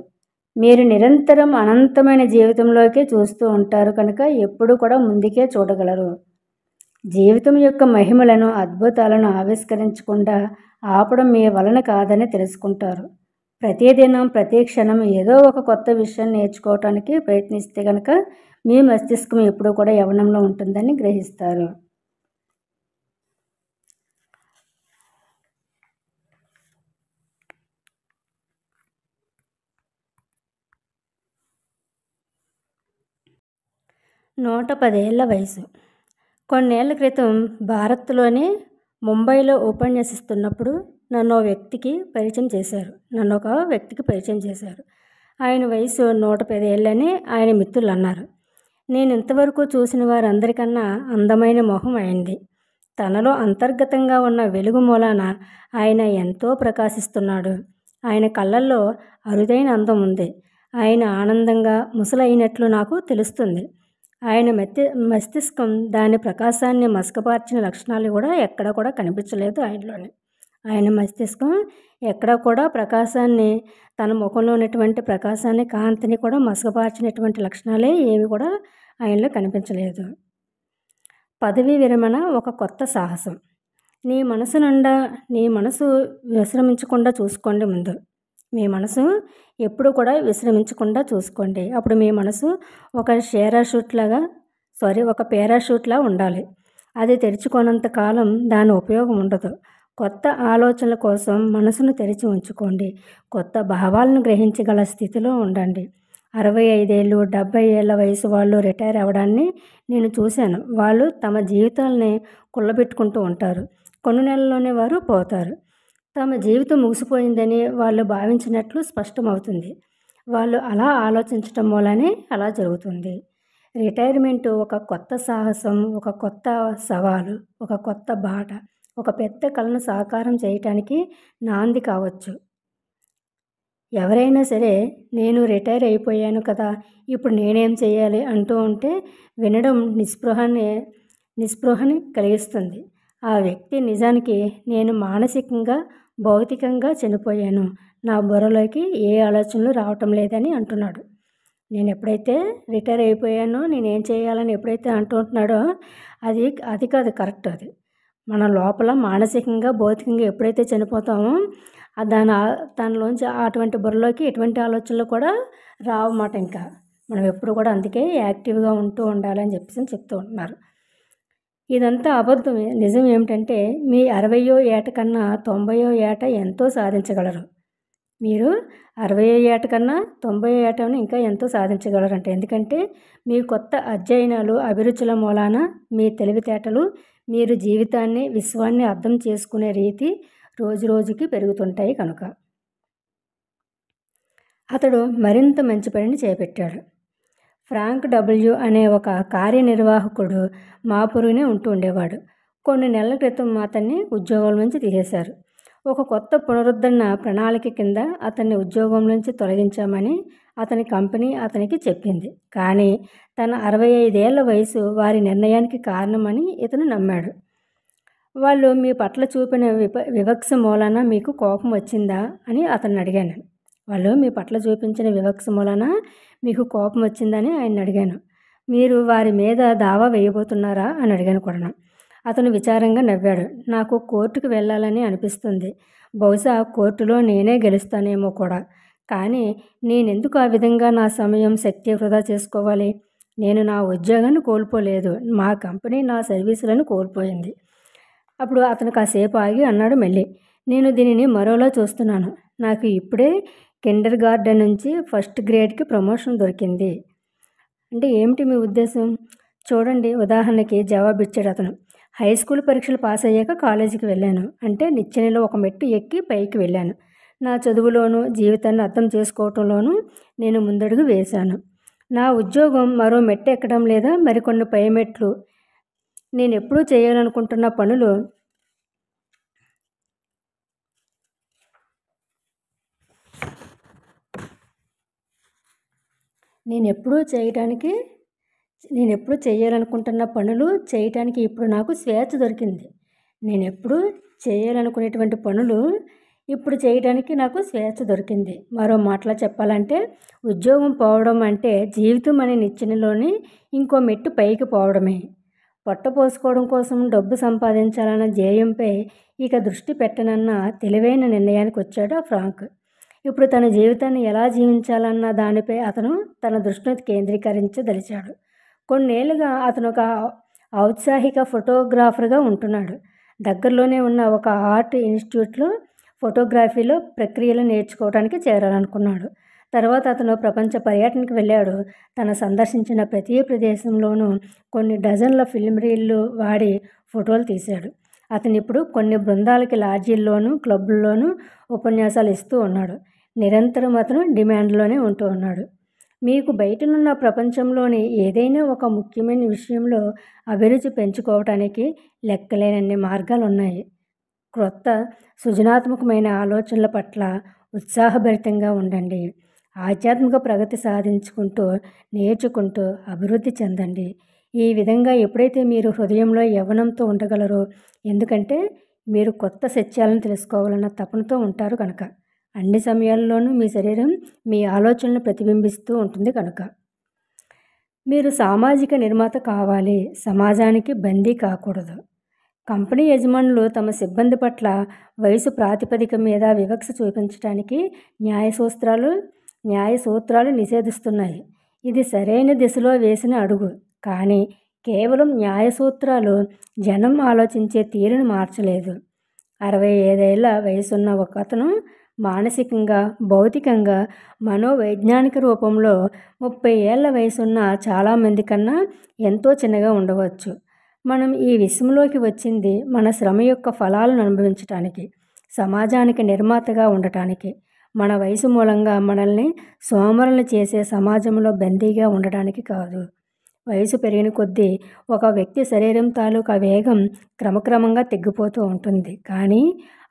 Speaker 1: మీరు నిరంతరం అనంతమైన జీవితంలోకే చూస్తూ ఉంటారు కనుక ఎప్పుడు కూడా ముందుకే చూడగలరు. జీవితం యొక్క మహిమలను, అద్భుతాలను ఆవిష్కరించకుండా ఆపడం మీ వలన కాదని తెలుసుకుంటారు. ప్రతిదినం, ప్రతి క్షణం ఏదో ఒక కొత్త విషయం నేర్చుకోవటానికి ప్రయత్నిస్తే కనుక మీ మస్తిష్కం ఎప్పుడూ కూడా యవ్వనంలో ఉంటుందని గ్రహిస్తారు. నూట 10 ఏళ్ల వయసు. కొన్నేళ్ల క్రితం భారత్లోని ముంబైలో ఉపన్యసిస్తున్నప్పుడు నన్ను ఒక వ్యక్తికి పరిచయం చేశారు. ఆయన వయసు 110 ఏళ్ళని ఆయన మిత్రులు అన్నారు. నేను ఇంతవరకు చూసిన వారందరికన్నా అందమైన మొహం అయింది. తనలో అంతర్గతంగా ఉన్న వెలుగు మూలాన ఆయన ఎంతో ప్రకాశిస్తున్నాడు. ఆయన కళ్ళల్లో అరుదైన అందం ఉంది. ఆయన ఆనందంగా ముసలైనట్లు నాకు తెలుస్తుంది. ఆయన మస్తిష్కం దాని ప్రకాశాన్ని మసకబార్చిన లక్షణాలు కూడా ఎక్కడ కూడా కనిపించలేదు ఆయనలోని. ఆయన మస్తిష్కం ఎక్కడ కూడా ప్రకాశాన్ని, తన ముఖంలో ఉన్నటువంటి ప్రకాశాన్ని, కాంతిని కూడా మసకబార్చినటువంటి లక్షణాలే ఏవి కూడా ఆయనలో కనిపించలేదు. పదవీ విరమణ ఒక కొత్త సాహసం. నీ మనసు విశ్రమించకుండా చూసుకోండి. ముందు మీ మనసు ఎప్పుడు కూడా విశ్రమించకుండా చూసుకోండి. అప్పుడు మీ మనసు ఒక పారాషూట్లా ఉండాలి. అది తెరుచుకోనంత కాలం దాని ఉపయోగం ఉండదు. కొత్త ఆలోచనల కోసం మనసును తెరిచి ఉంచుకోండి. కొత్త భావాలను గ్రహించగల స్థితిలో ఉండండి. 65 ఏళ్ళు, 70 ఏళ్ళ వయసు వాళ్ళు రిటైర్ అవ్వడాన్ని నేను చూశాను. వాళ్ళు తమ జీవితాలని కుళ్ళబెట్టుకుంటూ ఉంటారు. కొన్ని నెలల్లోనే వారు పోతారు. తమ జీవితం ముగిసిపోయిందని వాళ్ళు భావించినట్లు స్పష్టమవుతుంది. వాళ్ళు అలా ఆలోచించటం మూలనే అలా జరుగుతుంది. రిటైర్మెంటు ఒక కొత్త సాహసం, ఒక కొత్త సవాలు, ఒక కొత్త బాట, ఒక పెద్ద కలను సాకారం చేయటానికి నాంది కావచ్చు. ఎవరైనా సరే నేను రిటైర్ అయిపోయాను కదా, ఇప్పుడు నేనేం చేయాలి అంటూ ఉంటే వినడం నిస్పృహని కలిగిస్తుంది. ఆ వ్యక్తి నిజానికి నేను మానసికంగా, భౌతికంగా చనిపోయాను, నా బుర్రలోకి ఏ ఆలోచనలు రావటం లేదని అంటున్నాడు. నేను ఎప్పుడైతే రిటైర్ అయిపోయానో నేనేం చేయాలని ఎప్పుడైతే అంటుంటున్నాడో అది కాదు కరెక్ట్. అది మన లోపల మానసికంగా, భౌతికంగా ఎప్పుడైతే చనిపోతామో దానిలోంచి అటువంటి బుర్రలోకి ఎటువంటి ఆలోచనలు కూడా రావన్నమాట. ఇంకా మనం ఎప్పుడు కూడా అందుకే యాక్టివ్గా ఉంటూ ఉండాలని చెప్తూ ఉంటున్నారు. ఇదంతా అబద్ధం. నిజం ఏమిటంటే మీ 60వ ఏట కన్నా 90వ ఏట ఎంతో సాధించగలరు. మీరు 60వ ఏట కన్నా 90వ ఏటను ఇంకా ఎంతో సాధించగలరంట. ఎందుకంటే మీ కొత్త అధ్యయనాలు, అభిరుచుల మూలాన మీ తెలివితేటలు, మీరు జీవితాన్ని, విశ్వాన్ని అర్థం చేసుకునే రీతి రోజు రోజుకి పెరుగుతుంటాయి కనుక. అతడు మరింత మంచి పనిని చేపట్టాడు. ఫ్రాంక్ డబ్ల్యూ అనే ఒక కార్యనిర్వాహకుడు మా పొరుగునే ఉంటూ ఉండేవాడు. కొన్ని నెలల క్రితం అతన్ని ఉద్యోగం నుంచి తీసేశారు. ఒక కొత్త పునరుద్ధరణ ప్రణాళిక కింద అతన్ని ఉద్యోగం నుంచి తొలగించామని అతని కంపెనీ అతనికి చెప్పింది. కానీ తన 65 ఏళ్ల వయసు వారి నిర్ణయానికి కారణమని ఇతను నమ్మాడు. వాళ్ళు మీ పట్ల చూపిన వివక్ష మూలాన మీకు కోపం వచ్చిందా అని అతన్ని అడిగాను. వాళ్ళు మీ పట్ల చూపించిన వివక్ష మూలాన మీకు కోపం వచ్చిందని ఆయన అడిగాను. మీరు వారి మీద దావా వేయబోతున్నారా అని అడిగాను కూడా. అతను విచారంగా నవ్వాడు. నాకు కోర్టుకు వెళ్ళాలని అనిపిస్తుంది. బహుశా కోర్టులో నేనే గెలుస్తానేమో కూడా. కానీ నేనెందుకు ఆ విధంగా నా సమయం, శక్తి వృధా చేసుకోవాలి? నేను నా ఉద్యోగాన్ని కోల్పోలేదు. మా కంపెనీ నా సర్వీసులను కోల్పోయింది. అప్పుడు అతను కాసేపు ఆగి అన్నాడు మళ్ళీ, నేను దీనిని మరోలా చూస్తున్నాను. నాకు ఇప్పుడే కిండర్ గార్డెన్ నుంచి ఫస్ట్ గ్రేడ్కి ప్రమోషన్ దొరికింది. అంటే ఏమిటి మీ ఉద్దేశం? చూడండి, ఉదాహరణకి జవాబిచ్చాడు అతను. హై స్కూల్ పరీక్షలు పాస్ అయ్యాక కాలేజీకి వెళ్ళాను. అంటే నిచ్చెనలో ఒక మెట్టు ఎక్కి పైకి వెళ్ళాను. నా చదువులోనూ జీవితాన్ని అర్థం చేసుకోవటంలోనూ నేను ముందడుగు వేశాను. నా ఉద్యోగం మరో మెట్టు ఎక్కడం లేదా మరికొన్ని పై మెట్లు. నేను ఎప్పుడూ చేయాలనుకుంటున్న పనులు నేనెప్పుడూ చేయాలనుకుంటున్న పనులు చేయటానికి ఇప్పుడు నాకు స్వేచ్ఛ దొరికింది. నేనెప్పుడూ చేయాలనుకునేటువంటి పనులు ఇప్పుడు చేయడానికి నాకు స్వేచ్ఛ దొరికింది. మరో మాటలో చెప్పాలంటే ఉద్యోగం పోవడం అంటే జీవితం అనే నిచ్చెనలోని ఇంకో మెట్టు పైకి పోవడమే. పొట్ట పోసుకోవడం కోసం డబ్బు సంపాదించాలన్న ధ్యేయంపై ఇక దృష్టి పెట్టనన్న తెలివైన నిర్ణయానికి వచ్చాడు ఆ ఫ్రాంక్. ఇప్పుడు తన జీవితాన్ని ఎలా జీవించాలన్న దానిపై అతను తన దృష్టిని కేంద్రీకరించదలిచాడు. కొన్నేళ్లుగా అతను ఒక ఔత్సాహిక ఫోటోగ్రాఫర్గా ఉంటున్నాడు. దగ్గరలోనే ఉన్న ఒక ఆర్ట్ ఇన్స్టిట్యూట్లో ఫోటోగ్రఫీలో ప్రక్రియలు నేర్చుకోవడానికి చేరాలనుకున్నాడు. తర్వాత అతను ప్రపంచ పర్యటనకు వెళ్ళాడు. తను సందర్శించిన ప్రతి ప్రదేశంలోనూ కొన్ని డజన్ల ఫిల్మ్ రీళ్లు వాడి ఫోటోలు తీశాడు. అతను ఇప్పుడు కొన్ని బృందాలకి లాడ్జీల్లోనూ క్లబ్ల్లోనూ ఉపన్యాసాలు ఇస్తూ ఉన్నాడు. నిరంతరం అతను డిమాండ్లోనే ఉంటూ ఉన్నాడు. మీకు బయటనున్న ప్రపంచంలోని ఏదైనా ఒక ముఖ్యమైన విషయంలో అభిరుచి పెంచుకోవటానికి లెక్కలేనన్ని మార్గాలున్నాయి. క్రొత్త సృజనాత్మకమైన ఆలోచనల పట్ల ఉత్సాహభరితంగా ఉండండి. ఆధ్యాత్మిక ప్రగతి సాధించుకుంటూ నేర్చుకుంటూ అభివృద్ధి చెందండి. ఈ విధంగా ఎప్పుడైతే మీరు హృదయంలో యవ్వనంతో ఉండగలరో, ఎందుకంటే మీరు కొత్త సత్యాలను తెలుసుకోవాలన్న తపనతో ఉంటారు కనుక. అన్ని సమయాల్లోనూ మీ శరీరం మీ ఆలోచనలను ప్రతిబింబిస్తూ ఉంటుంది కనుక. మీరు సామాజిక నిర్మాత కావాలి, సమాజానికి బందీ కాకూడదు. కంపెనీ యజమానులు తమ సిబ్బంది పట్ల వయసు ప్రాతిపదిక మీద వివక్ష చూపించడానికి న్యాయ సూత్రాలు నిషేధిస్తున్నాయి. ఇది సరైన దిశలో వేసిన అడుగు. కానీ కేవలం న్యాయ సూత్రాలు జనం ఆలోచించే తీరును మార్చలేదు. 65 ఏళ్ల వయసున్న ఒకతను మానసికంగా, భౌతికంగా, మనోవైజ్ఞానిక రూపంలో 30 ఏళ్ల వయసున్న చాలామంది కన్నా ఎంతో చిన్నగా ఉండవచ్చు. మనం ఈ విశ్వంలోకి వచ్చింది మన శ్రమ యొక్క ఫలాలను అనుభవించటానికి, సమాజానికి నిర్మాతగా ఉండటానికి. మన వయసు మూలంగా మనల్ని సోమరులను చేసే సమాజంలో బందీగా ఉండడానికి కాదు. వయసు పెరిగిన కొద్దీ ఒక వ్యక్తి శరీరం తాలూకా వేగం క్రమక్రమంగా తగ్గిపోతూ ఉంటుంది. కానీ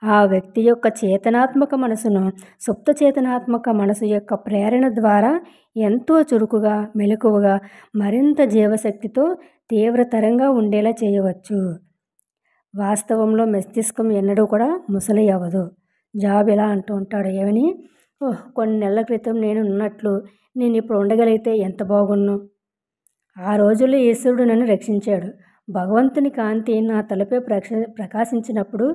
Speaker 1: ఆ వ్యక్తి యొక్క చేతనాత్మక మనసును సుప్త చేతనాత్మక మనసు యొక్క ప్రేరణ ద్వారా ఎంతో చురుకుగా, మెలకువగా, మరింత జీవశక్తితో తీవ్రతరంగా ఉండేలా చేయవచ్చు. వాస్తవంలో మస్తిష్కం ఎన్నడూ కూడా ముసలి అవ్వదు. జాబ్ ఇలా అంటూ ఉంటాడు. ఏమని? కొన్ని నెలల క్రితం నేను ఉన్నట్లు నేను ఇప్పుడు ఉండగలిగితే ఎంత బాగున్ను. ఆ రోజుల్లో ఈశ్వరుడు నన్ను రక్షించాడు. భగవంతుని కాంతి నా తలపై ప్రకాశించినప్పుడు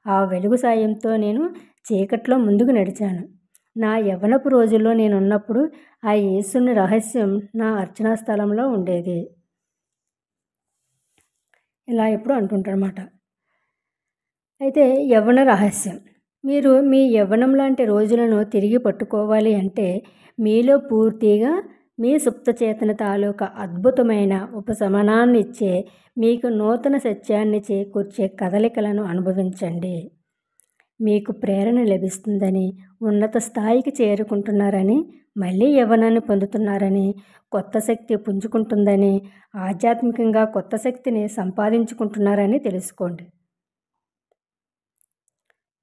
Speaker 1: ఆ వెలుగు సాయంతో నేను చీకట్లో ముందుకు నడిచాను. నా యవ్వనపు రోజుల్లో నేనున్నప్పుడు ఆ ఈశ్వరుని రహస్యం నా అర్చనా స్థలంలో ఉండేది. ఇలా ఎప్పుడు అంటుంటాడనమాట. అయితే యవ్వన రహస్యం. మీరు మీ యవ్వనం లాంటి రోజులను తిరిగి పట్టుకోవాలి అంటే మీలో పూర్తిగా మీ సుప్తచేతన తాలూకా అద్భుతమైన ఉపశమనాన్ని ఇచ్చే, మీకు నూతన సత్యాన్ని చేకూర్చే కదలికలను అనుభవించండి. మీకు ప్రేరణ లభిస్తుందని, ఉన్నత స్థాయికి చేరుకుంటున్నారని, మళ్ళీ యవ్వనాన్ని పొందుతున్నారని, కొత్త శక్తి పుంజుకుంటుందని, ఆధ్యాత్మికంగా కొత్త శక్తిని సంపాదించుకుంటున్నారని తెలుసుకోండి.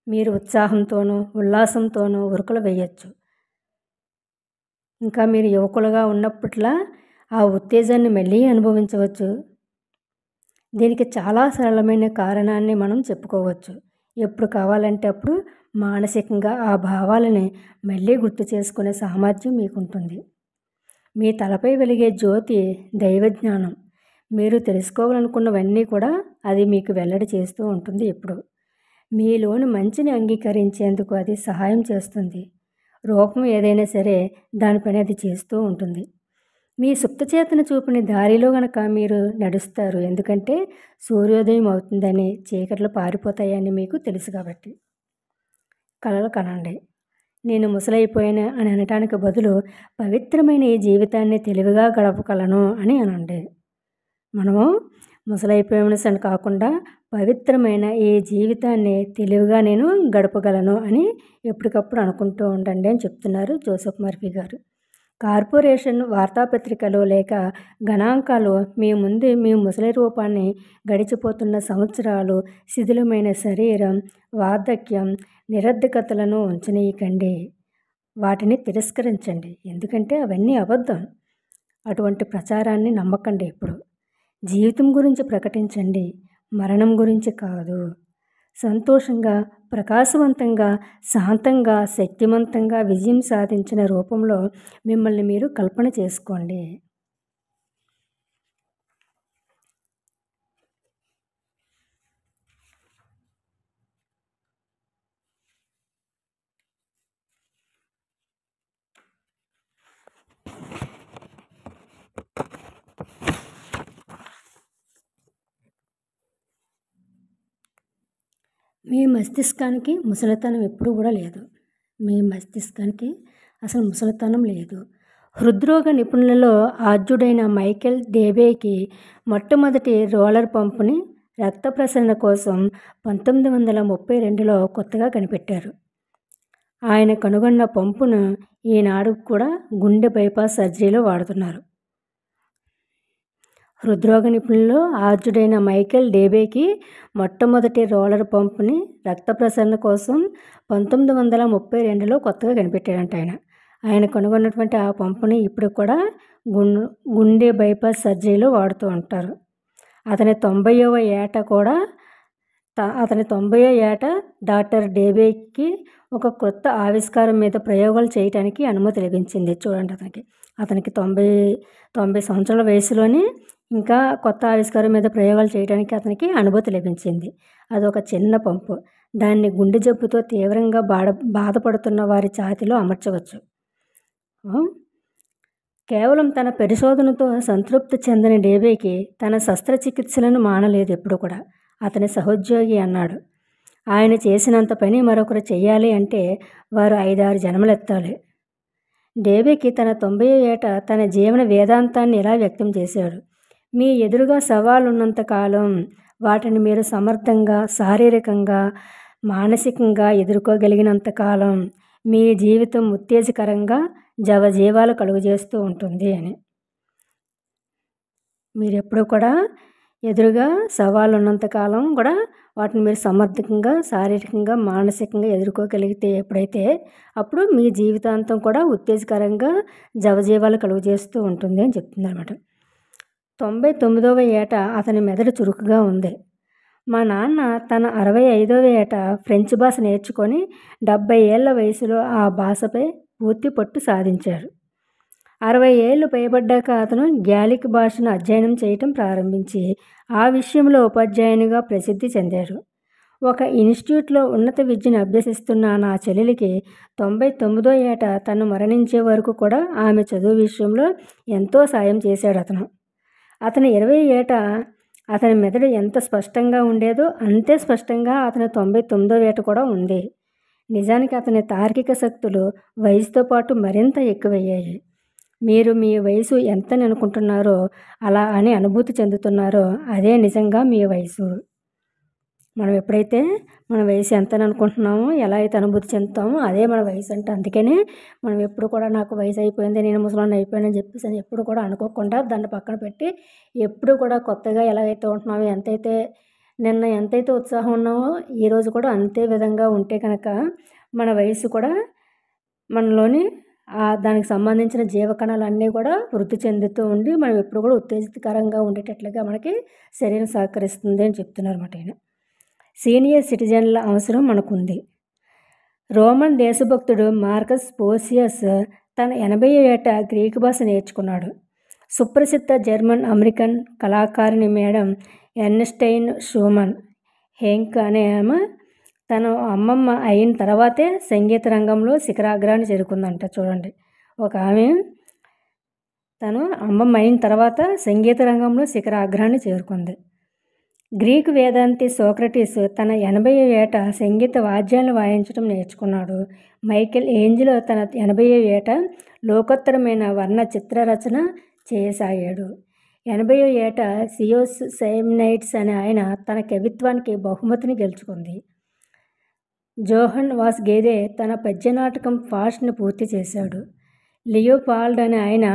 Speaker 1: మీరు ఉత్సాహంతోనూ ఉల్లాసంతోనూ ఉరుకులు వేయచ్చు. ఇంకా మీరు యువకులుగా ఉన్నప్పట్లా ఆ ఉత్తేజాన్ని మళ్ళీ అనుభవించవచ్చు. దీనికి చాలా సరళమైన కారణాన్ని మనం చెప్పుకోవచ్చు. ఎప్పుడు కావాలంటే అప్పుడు మానసికంగా ఆ భావాలని మళ్ళీ గుర్తు చేసుకునే సామర్థ్యం మీకుంటుంది. మీ తలపై వెలిగే జ్యోతి దైవజ్ఞానం. మీరు తెలుసుకోవాలనుకున్నవన్నీ కూడా అది మీకు వెల్లడి చేస్తూ ఉంటుంది. ఎప్పుడు మీలోని మంచిని అంగీకరించేందుకు అది సహాయం చేస్తుంది. రూపం ఏదైనా సరే దానిపైన అది చేస్తూ ఉంటుంది. మీ సుప్తచేతన చూపిన దారిలో గనక మీరు నడుస్తారు. ఎందుకంటే సూర్యోదయం అవుతుందని, చీకట్లు పారిపోతాయని మీకు తెలుసు కాబట్టి. కలలు కనండి. నేను ముసలైపోయాను అని అనటానికి బదులు పవిత్రమైన ఈ జీవితాన్ని తెలివిగా గడపగలను అని అనండి. మనము ముసలైపోయామని కాకుండా పవిత్రమైన ఈ జీవితాన్ని తెలివిగా నేను గడపగలను అని ఎప్పటికప్పుడు అనుకుంటూ ఉండండి అని చెప్తున్నారు జోసెఫ్ మర్ఫీ గారు. కార్పొరేషన్ వార్తాపత్రికలు లేక గణాంకాలు మీ ముందు మీ ముసలి రూపాన్ని, గడిచిపోతున్న సంవత్సరాలు, శిథిలమైన శరీరం, వార్ధక్యం, నిరర్ధకతలను ఉంచనీయకండి. వాటిని తిరస్కరించండి. ఎందుకంటే అవన్నీ అబద్ధం. అటువంటి ప్రచారాన్ని నమ్మకండి ఎప్పుడు. జీవితం గురించి ప్రకటించండి, మరణం గురించి కాదు. సంతోషంగా, ప్రకాశవంతంగా, శాంతంగా, శక్తివంతంగా విజయం సాధించిన రూపంలో మిమ్మల్ని మీరు కల్పన చేసుకోండి. మీ మస్తిష్కానికి ముసలితనం ఎప్పుడూ కూడా లేదు. మీ మస్తిష్కానికి అసలు ముసలితనం లేదు. హృద్రోగ నిపుణులలో ఆద్యుడైన మైకేల్ డేబేకి మొట్టమొదటి రోలర్ పంపుని రక్త ప్రసరణ కోసం 1932లో కొత్తగా కనిపెట్టారు. ఆయన కనుగొన్న పంపును ఈనాడు కూడా గుండె బైపాస్ సర్జరీలో వాడుతున్నారు. హృద్రోగ నిపుణుల్లో ఆద్యుడైన మైకేల్ డేబేకి మొట్టమొదటి రోలర్ పంపుని రక్త ప్రసరణ కోసం 1932లో కొత్తగా కనిపెట్టాడంట ఆయన. ఆయన కనుగొన్నటువంటి ఆ పంపుని ఇప్పుడు కూడా గుండె బైపాస్ సర్జరీలో వాడుతూ ఉంటారు. అతని 90వ ఏట డాక్టర్ డేబేకి ఒక కొత్త ఆవిష్కారం మీద ప్రయోగాలు చేయడానికి అనుమతి లభించింది. చూడండి, అతనికి 90 సంవత్సరాల వయసులోనే ఇంకా కొత్త ఆవిష్కారం మీద ప్రయోగాలు చేయడానికి అతనికి అనుమతి లభించింది. అదొక చిన్న పంపు. దాన్ని గుండె జబ్బుతో తీవ్రంగా బాధపడుతున్న వారి ఛాతీలో అమర్చవచ్చు. కేవలం తన పరిశోధనతో సంతృప్తి చెందని డేబేకి తన శస్త్రచికిత్సలను మానలేదు ఎప్పుడు కూడా. అతని సహోద్యోగి అన్నాడు, ఆయన చేసినంత పని మరొకరు చెయ్యాలి అంటే వారు 5-6 జన్మలెత్తాలి. డేబేకి తన 90వ ఏట తన జీవన వేదాంతాన్ని ఇలా వ్యక్తం చేశాడు. మీ ఎదురుగా సవాలున్నంతకాలం వాటిని మీరు సమర్థంగా, శారీరకంగా, మానసికంగా ఎదుర్కోగలిగినంతకాలం మీ జీవితం ఉత్తేజకరంగా జవజీవాలు కలుగజేస్తూ ఉంటుంది అని. మీరు ఎప్పుడు కూడా ఎదురుగా సవాలు ఉన్నంతకాలం కూడా వాటిని మీరు సమర్థంగా, శారీరకంగా, మానసికంగా ఎదుర్కోగలిగితే ఎప్పుడైతే అప్పుడు మీ జీవితాంతం కూడా ఉత్తేజకరంగా జవజీవాలు కలుగజేస్తూ ఉంటుంది అని చెప్తుందన్నమాట. 99వ ఏట అతని మెదడు చురుకుగా ఉంది. మా నాన్న తన 65వ ఏట ఫ్రెంచ్ భాష నేర్చుకొని 70 ఏళ్ల వయసులో ఆ భాషపై పూర్తి పట్టు సాధించారు. 60 ఏళ్లు పైబడ్డాక అతను గ్యాలిక్ భాషను అధ్యయనం చేయటం ప్రారంభించి ఆ విషయంలో ఉపాధ్యాయునిగా ప్రసిద్ధి చెందారు. ఒక ఇన్స్టిట్యూట్లో ఉన్నత విద్యను అభ్యసిస్తున్న నా చెల్లెలికి 99వ ఏట తను మరణించే వరకు కూడా ఆమె చదువు విషయంలో ఎంతో సాయం చేశాడు అతను. అతని 20 ఏట అతని మెదడు ఎంత స్పష్టంగా ఉండేదో అంతే స్పష్టంగా అతని 99వ ఏట కూడా ఉంది. నిజానికి అతని తార్కిక శక్తులు వయసుతో పాటు మరింత ఎక్కువయ్యాయి. మీరు మీ వయసు ఎంతని అనుకుంటున్నారో, అలా అని అనుభూతి చెందుతున్నారో అదే నిజంగా మీ వయసు. మనం ఎప్పుడైతే మన వయసు ఎంతని అనుకుంటున్నామో, ఎలా అయితే అనుభూతి చెందుతామో అదే మన వయసు అంటే. అందుకనే మనం ఎప్పుడు కూడా నాకు వయసు అయిపోయింది, నేను ముసలాన్ని అయిపోయానని చెప్పేసి అని ఎప్పుడు కూడా అనుకోకుండా దాన్ని పక్కన పెట్టి ఎప్పుడు కూడా కొత్తగా ఎలాగైతే ఉంటున్నామో, నిన్న ఎంతైతే ఉత్సాహం ఉన్నామో ఈరోజు కూడా అంతే విధంగా ఉంటే కనుక మన వయసు కూడా మనలోని దానికి సంబంధించిన జీవకణాలన్నీ కూడా వృద్ధి చెందుతూ ఉండి మనం ఎప్పుడు కూడా ఉత్తేజకరంగా ఉండేటట్లుగా మనకి శరీరం సహకరిస్తుంది అని చెప్తున్నారు అన్నమాట ఆయన. సీనియర్ సిటిజన్ల అవసరం మనకుంది. రోమన్ దేశభక్తుడు మార్కస్ పోర్సియస్ తన 80వ ఏట గ్రీకు భాష నేర్చుకున్నాడు. సుప్రసిద్ధ జర్మన్ అమెరికన్ కళాకారిణి మేడం ఎర్నెస్టైన్ షూమన్ హెంక్ అనే ఆమె తన అమ్మమ్మ అయిన తర్వాతే సంగీత రంగంలో శిఖరాగ్రాన్ని చేరుకుందంట. చూడండి, ఒక ఆమె తను అమ్మమ్మ అయిన తర్వాత సంగీత రంగంలో శిఖరాగ్రాన్ని చేరుకుంది. గ్రీకు వేదాంతి సోక్రటీస్ తన 80వ ఏట సంగీత వాద్యాలను వాయించడం నేర్చుకున్నాడు. మైకేల్ ఏంజెలో తన 80వ ఏట లోకోత్తరమైన వర్ణ చిత్రరచన చేయసాగాడు. 80వ ఏట సియోస్ సైమ్నైట్స్ అనే ఆయన తన కవిత్వానికి బహుమతిని గెలుచుకుంది. జోహన్ వాస్ గేదే తన పద్యనాటకం ఫాస్ట్ని పూర్తి చేశాడు. లియోపాల్డ్ అనే ఆయన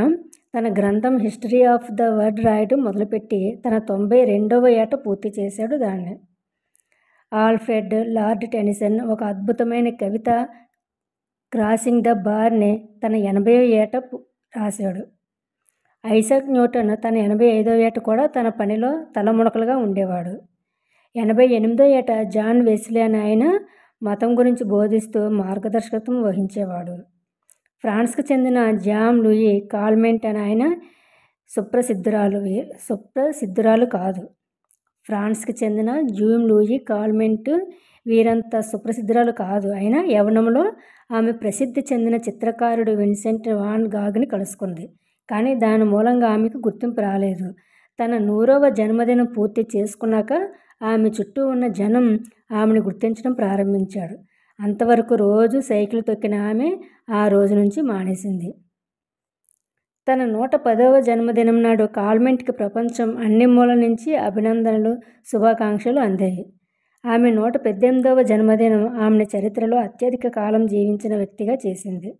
Speaker 1: తన గ్రంథం హిస్టరీ ఆఫ్ ద వర్డ్ రాయడం మొదలుపెట్టి తన 92వ ఏట పూర్తి చేశాడు దాన్ని. ఆల్ఫ్రెడ్ లార్డ్ టెనిసన్ ఒక అద్భుతమైన కవిత క్రాసింగ్ ద బార్ని తన 80వ ఏట రాశాడు. ఐజాక్ న్యూటన్ తన 85వ ఏట కూడా తన పనిలో తలమునకలుగా ఉండేవాడు. 88వ ఏట జాన్ వెస్లీ అనే ఆయన మతం గురించి బోధిస్తూ మార్గదర్శకత్వం వహించేవాడు. ఫ్రాన్స్కు చెందిన జాన్ లూయి కాల్మెంట్ అనే ఆయన సుప్రసిద్ధురాలు కాదు. ఫ్రాన్స్కి చెందిన జాన్ లూయి కాల్మెంట్ వీరంత సుప్రసిద్ధురాలు కాదు. అయినా యవ్వనంలో ఆమె ప్రసిద్ధి చెందిన చిత్రకారుడు విన్సెంట్ వాన్ గాగ్ని కలుసుకుంది. కానీ దాని మూలంగా ఆమెకు గుర్తింపు రాలేదు. తన 100వ జన్మదినం పూర్తి చేసుకున్నాక ఆమె చుట్టూ ఉన్న జనం ఆమెను గుర్తించడం ప్రారంభించాడు. అంతవరకు రోజు సైకిల్ తొక్కిన ఆమె ఆ రోజు నుంచి మానేసింది. తన 110వ జన్మదినం నాడు కాల్మెంట్కి ప్రపంచం అన్ని మూల నుంచి అభినందనలు, శుభాకాంక్షలు అందాయి. ఆమె 118వ జన్మదినం ఆమెను చరిత్రలో అత్యధిక కాలం జీవించిన వ్యక్తిగా చేసింది.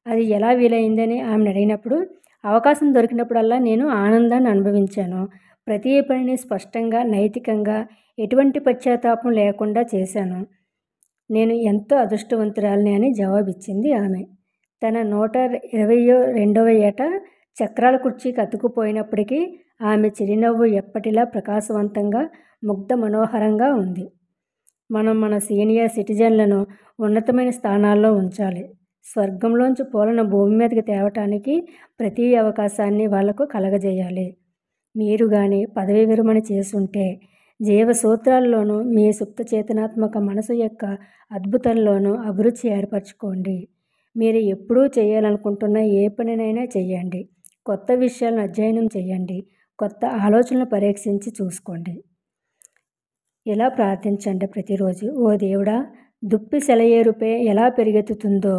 Speaker 1: అది ఎలా వీలైందని ఆమెను అడిగినప్పుడు, అవకాశం దొరికినప్పుడల్లా నేను ఆనందాన్ని అనుభవించాను. ప్రతి పనిని స్పష్టంగా, నైతికంగా, ఎటువంటి పశ్చాత్తాపం లేకుండా చేశాను. నేను ఎంతో అదృష్టవంతురాలిని అని జవాబిచ్చింది ఆమె. తన 122వ ఏట చక్రాల కుర్చీకి అతుక్కుపోయినప్పటికీ ఆమె చిరునవ్వు ఎప్పటిలా ప్రకాశవంతంగా, ముగ్ధ మనోహరంగా ఉంది. మనం మన సీనియర్ సిటిజన్లను ఉన్నతమైన స్థానాల్లో ఉంచాలి. స్వర్గంలోంచి పూలను భూమి మీదకి తేవటానికి ప్రతి అవకాశాన్ని వాళ్లకు కలగజేయాలి. మీరు కానీ పదవీ విరమణ చేసుంటే జీవసూత్రాల్లోనూ మీ సుప్త చేతనాత్మక మనసు యొక్క అద్భుతంలోనూ అభిరుచి ఏర్పరచుకోండి. మీరు ఎప్పుడూ చేయాలనుకుంటున్న ఏ పనినైనా చేయండి. కొత్త విషయాలను అధ్యయనం చేయండి. కొత్త ఆలోచనలు పరీక్షించి చూసుకోండి. ఇలా ప్రార్థించండి ప్రతిరోజు. ఓ దేవుడా, దుప్పి సెలయేరుపై ఎలా పెరిగెత్తుతుందో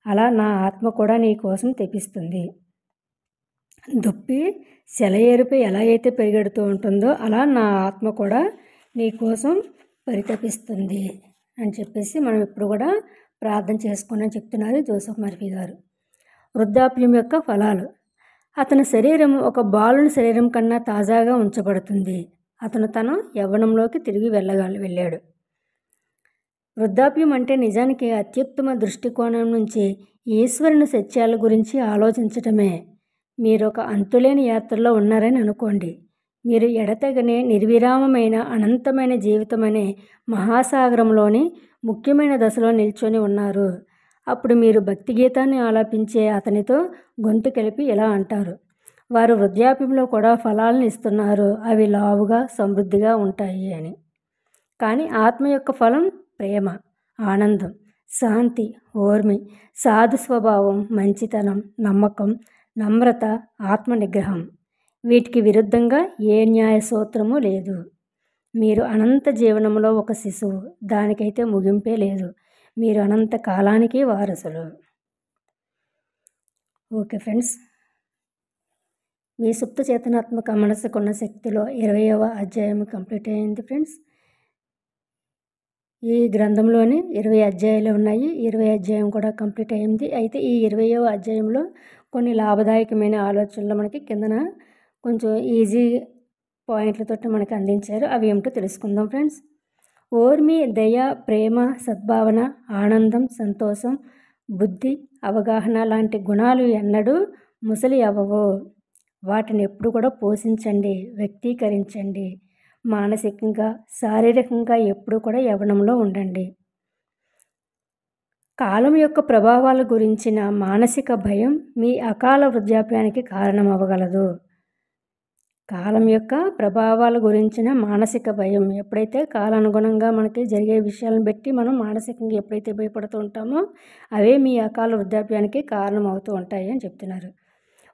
Speaker 1: అలా నా ఆత్మ కూడా నీ కోసం తెప్పిస్తుంది. దుప్పి సెలయేరుపై ఎలా అయితే పరిగెడుతూ ఉంటుందో అలా నా ఆత్మ కూడా నీ కోసం పరితపిస్తుంది అని చెప్పేసి మనం ఇప్పుడు కూడా ప్రార్థన చేసుకోనని చెప్తున్నారు జోసెఫ్ మర్ఫీ గారు. వృద్ధాప్యం యొక్క ఫలాలు. అతని శరీరం ఒక బాలుని శరీరం కన్నా తాజాగా ఉంచబడుతుంది. అతను తన యవ్వనంలోకి తిరిగి వెళ్ళాడు. వృద్ధాప్యం అంటే నిజానికి అత్యుత్తమ దృష్టికోణం నుంచి ఈశ్వరుని సత్యాల గురించి ఆలోచించటమే. మీరు ఒక అంతులేని యాత్రలో ఉన్నారని అనుకోండి. మీరు ఎడతెగని నిర్విరామమైన అనంతమైన జీవితం అనే మహాసాగరంలోని ముఖ్యమైన దశలో నిల్చొని ఉన్నారు. అప్పుడు మీరు భక్తి గీతాన్ని ఆలాపించే అతనితో గొంతు కలిపి ఇలా అంటారు, వారు వృద్ధాప్యంలో కూడా ఫలాలను ఇస్తున్నారు, అవి లావుగా సమృద్ధిగా ఉంటాయి అని. కానీ ఆత్మ యొక్క ఫలం ప్రేమ, ఆనందం, శాంతి, ఓర్మి, సాధు స్వభావం, మంచితనం, నమ్మకం, నమ్రత, ఆత్మ నిగ్రహం. వీటికి విరుద్ధంగా ఏ న్యాయ సూత్రము లేదు. మీరు అనంత జీవనంలో ఒక శిశువు, దానికైతే ముగింపే లేదు. మీరు అనంత కాలానికి వారసులు. ఓకే ఫ్రెండ్స్, మీ సుప్త చేతనాత్మక మనసుకున్న శక్తిలో 20వ అధ్యాయం కంప్లీట్ అయింది ఫ్రెండ్స్. ఈ గ్రంథంలోని 20 అధ్యాయాలు ఉన్నాయి. 20 అధ్యాయం కూడా కంప్లీట్ అయింది. అయితే ఈ 20వ అధ్యాయంలో కొన్ని లాభదాయకమైన ఆలోచనలు మనకి కిందన కొంచెం ఈజీ పాయింట్లతో మనకి అందించారు. అవి ఏమిటో తెలుసుకుందాం ఫ్రెండ్స్. ఓర్మి, దయ, ప్రేమ, సద్భావన, ఆనందం, సంతోషం, బుద్ధి, అవగాహన లాంటి గుణాలు ఎన్నడూ ముసలి అవ్వవు. వాటిని ఎప్పుడు కూడా పోషించండి, వ్యక్తీకరించండి. మానసికంగా, శారీరకంగా ఎప్పుడు కూడా యవ్వనంలో ఉండండి. కాలం యొక్క ప్రభావాల గురించిన మానసిక భయం మీ అకాల వృద్ధాప్యానికి కారణమవ్వగలదు. కాలం యొక్క ప్రభావాల గురించిన మానసిక భయం, ఎప్పుడైతే కాలానుగుణంగా మనకి జరిగే విషయాలను బట్టి మనం మానసికంగా ఎప్పుడైతే భయపడుతూ ఉంటామో అవే మీ అకాల వృద్ధాప్యానికి కారణం అవుతూ ఉంటాయి అని చెప్తున్నారు.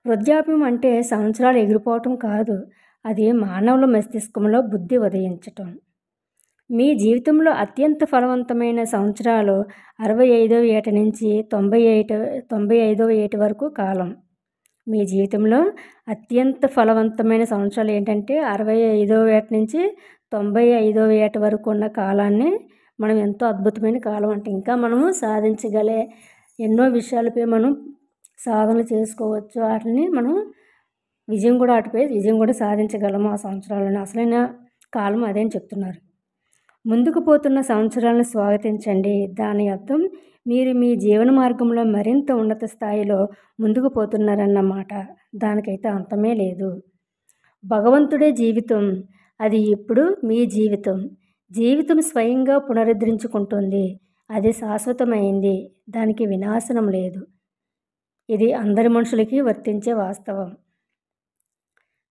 Speaker 1: వృద్ధాప్యం అంటే సంవత్సరాలు ఎగిరిపోవటం కాదు, అది మానవుల మస్తిష్కంలో బుద్ధి ఉదయించటం. మీ జీవితంలో అత్యంత ఫలవంతమైన సంవత్సరాలు 65వ ఏట నుంచి 95వ ఏట వరకు కాలం. మీ జీవితంలో అత్యంత ఫలవంతమైన సంవత్సరాలు ఏంటంటే 65వ ఏట నుంచి 95వ ఏట వరకు ఉన్న కాలాన్ని మనం ఎంతో అద్భుతమైన కాలం అంటే ఇంకా మనము సాధించగలే ఎన్నో విషయాలపై మనం సాధనలు చేసుకోవచ్చు. వాటిని మనం విజయం కూడా సాధించగలము. ఆ సంవత్సరాలను అసలైన కాలం అదే అని చెప్తున్నారు. ముందుకు పోతున్న సంవత్సరాలను స్వాగతించండి. దాని అర్థం మీరు మీ జీవన మార్గంలో మరింత ఉన్నత స్థాయిలో ముందుకు పోతున్నారన్నమాట. దానికైతే అంతమే లేదు. భగవంతుడే జీవితం. అది ఇప్పుడు మీ జీవితం. జీవితం స్వయంగా పునరుద్ధరించుకుంటుంది. అది శాశ్వతమైంది. దానికి వినాశనం లేదు. ఇది అందరి మనుషులకి వర్తించే వాస్తవం.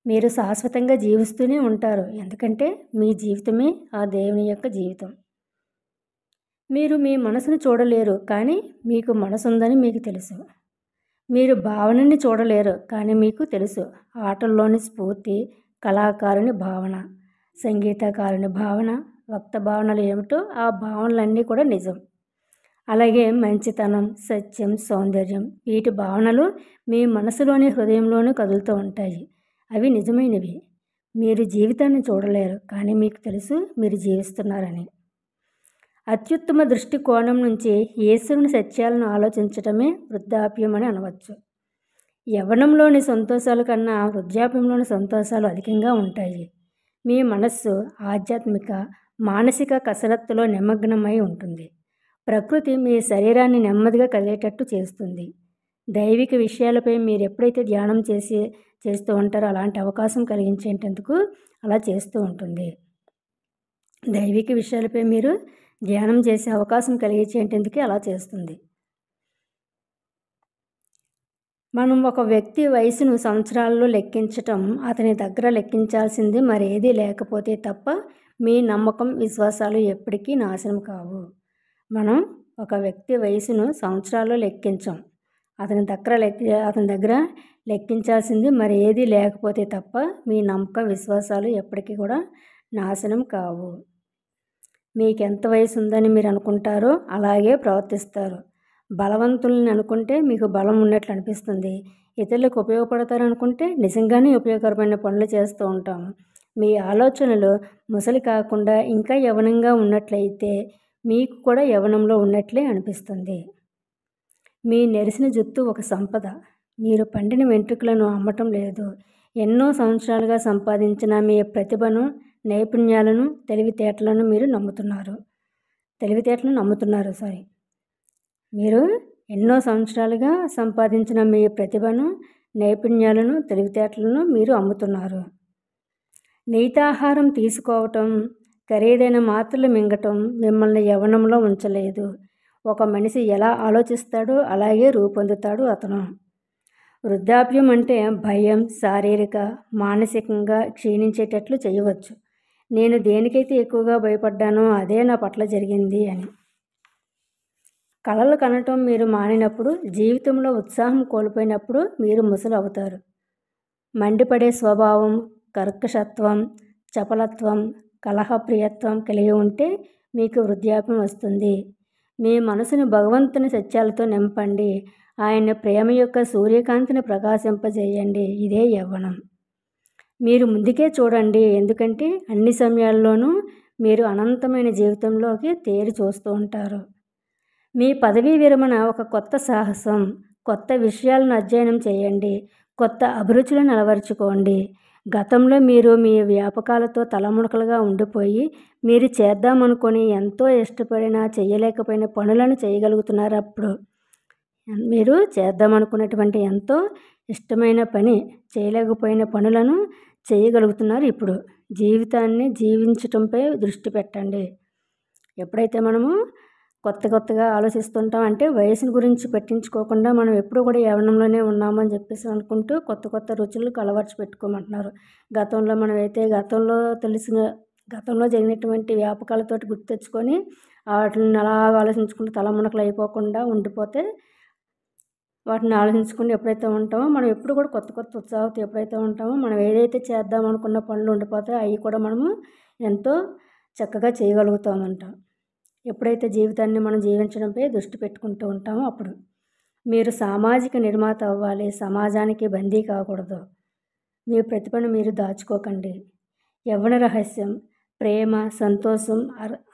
Speaker 1: మీరు శాశ్వతంగా జీవిస్తూనే ఉంటారు. ఎందుకంటే మీ జీవితమే ఆ దేవుని యొక్క జీవితం. మీరు మీ మనసును చూడలేరు, కానీ మీకు మనసు ఉందని మీకు తెలుసు. మీరు భావనని చూడలేరు, కానీ మీకు తెలుసు. ఆటల్లోని స్ఫూర్తి, కళాకారుని భావన, సంగీతకారుని భావన, వక్త భావనలు ఏమిటో ఆ భావనలన్నీ కూడా నిజం. అలాగే మంచితనం, సత్యం, సౌందర్యం వీటి భావనలు మీ మనసులోని హృదయంలోనూ కదులుతూ ఉంటాయి. అవి నిజమైనవి. మీరు జీవితాన్ని చూడలేరు, కానీ మీకు తెలుసు మీరు జీవిస్తున్నారని. అత్యుత్తమ దృష్టికోణం నుంచి యేసుని సత్యాలను ఆలోచించటమే వృద్ధాప్యం అని అనవచ్చు. యవ్వనంలోని సంతోషాల కన్నా వృద్ధాప్యంలోని సంతోషాలు అధికంగా ఉంటాయి. మీ మనస్సు ఆధ్యాత్మిక, మానసిక కసరత్తులో నిమగ్నమై ఉంటుంది. ప్రకృతి మీ శరీరాన్ని నెమ్మదిగా కదిలేటట్టు చేస్తుంది. దైవిక విషయాలపై మీరు ఎప్పుడైతే ధ్యానం చేస్తూ ఉంటారో అలాంటి అవకాశం కలిగించేందుకు అలా చేస్తూ ఉంటుంది. దైవిక విషయాలపై మీరు ధ్యానం చేసే అవకాశం కలిగించేందుకు అలా చేస్తుంది. మనం ఒక వ్యక్తి వయసును సంవత్సరాల్లో లెక్కించటం, అతని దగ్గర లెక్కించాల్సింది మరేదీ లేకపోతే తప్ప మీ నమ్మకం, విశ్వాసాలు ఎప్పటికీ నాశనం కావు. మనం ఒక వ్యక్తి వయసును సంవత్సరాల్లో లెక్కించాం. అతని దగ్గర లెక్కించాల్సింది మరి ఏది లేకపోతే తప్ప మీ నమ్మకం, విశ్వాసాలు ఎప్పటికీ కూడా నాశనం కావు. మీకు ఎంత వయసు ఉందని మీరు అనుకుంటారో అలాగే ప్రవర్తిస్తారు. బలవంతుల్ని అనుకుంటే మీకు బలం ఉన్నట్లు అనిపిస్తుంది. ఇతరులకు ఉపయోగపడతారు అనుకుంటే నిజంగానే ఉపయోగకరమైన పనులు చేస్తూ ఉంటాము. మీ ఆలోచనలు ముసలి కాకుండా ఇంకా యవ్వనంగా ఉన్నట్లయితే మీకు కూడా యవ్వనంలో ఉన్నట్లే అనిపిస్తుంది. మీ నెరిసిన జుత్తు ఒక సంపద. మీరు పండిన వెంట్రుకలను అమ్మటం లేదు. ఎన్నో సంవత్సరాలుగా సంపాదించిన మీ ప్రతిభను, నైపుణ్యాలను, తెలివితేటలను నమ్ముతున్నారు. మీరు ఎన్నో సంవత్సరాలుగా సంపాదించిన మీ ప్రతిభను, నైపుణ్యాలను, తెలివితేటలను మీరు అమ్ముతున్నారు. నీతాహారం తీసుకోవటం, ఖరీదైన మాత్రలు మింగటం మిమ్మల్ని యవ్వనంలో ఉంచలేదు. ఒక మనిషి ఎలా ఆలోచిస్తాడో అలాగే రూపొందుతాడు అతను. వృద్ధాప్యం అంటే భయం, శారీరక, మానసికంగా క్షీణించేటట్లు చేయవచ్చు. నేను దేనికైతే ఎక్కువగా భయపడ్డానో అదే నా పట్ల జరిగింది అని. కలలు కనటం మీరు మానినప్పుడు, జీవితంలో ఉత్సాహం కోల్పోయినప్పుడు మీరు ముసలి అవుతారు. మండిపడే స్వభావం, కర్కశత్వం, చపలత్వం, కలహప్రియత్వం కలిగి ఉంటే మీకు వృద్ధాప్యం వస్తుంది. మీ మనసును భగవంతుని సత్యాలతో నింపండి. ఆయన ప్రేమ యొక్క సూర్యకాంతిని ప్రకాశింపజేయండి. ఇదే యవ్వనం. మీరు ముందుకే చూడండి, ఎందుకంటే అన్ని సమయాల్లోనూ మీరు అనంతమైన జీవితంలోకి తేరి చూస్తూ ఉంటారు. మీ పదవీ విరమణ ఒక కొత్త సాహసం. కొత్త విషయాలను అధ్యయనం చేయండి. కొత్త అభిరుచులను అలవరుచుకోండి. గతంలో మీరు మీ వ్యాపకాలతో తలమునకలుగా ఉండిపోయి మీరు చేద్దామనుకొని ఎంతో ఇష్టపడినా చేయలేకపోయిన పనులను చేయగలుగుతున్నారు. అప్పుడు మీరు చేద్దామనుకున్నటువంటి ఎంతో ఇష్టమైన పని చేయలేకపోయిన పనులను చేయగలుగుతున్నారు. ఇప్పుడు జీవితాన్ని జీవించటంపై దృష్టి పెట్టండి. ఎప్పుడైతే మనము కొత్తగా ఆలోచిస్తుంటాం అంటే వయసుని గురించి పట్టించుకోకుండా మనం ఎప్పుడు కూడా యవ్వనంలోనే ఉన్నామని చెప్పేసి అనుకుంటూ కొత్త రుచులకు అలవర్చి పెట్టుకోమంటున్నారు. గతంలో మనమైతే గతంలో జరిగినటువంటి వ్యాపకాలతోటి గుర్తు తెచ్చుకొని వాటిని అలా ఆలోచించుకుంటూ తలమునకలు అయిపోకుండా ఉండిపోతే వాటిని ఆలోచించుకుని ఎప్పుడైతే ఉంటామో మనం ఎప్పుడు కూడా కొత్త కొత్త ఉత్సాహంతో ఎప్పుడైతే ఉంటామో మనం ఏదైతే చేద్దాం అనుకున్న పనులు ఉండిపోతాయో అవి కూడా మనము ఎంతో చక్కగా చేయగలుగుతామంట. ఎప్పుడైతే జీవితాన్ని మనం జీవించడంపై దృష్టి పెట్టుకుంటూ ఉంటామో అప్పుడు. మీరు సామాజిక నిర్మాత అవ్వాలి, సమాజానికి బందీ కాకూడదు. మీ ప్రతిభను మీరు దాచుకోకండి. యవ్వన రహస్యం ప్రేమ, సంతోషం,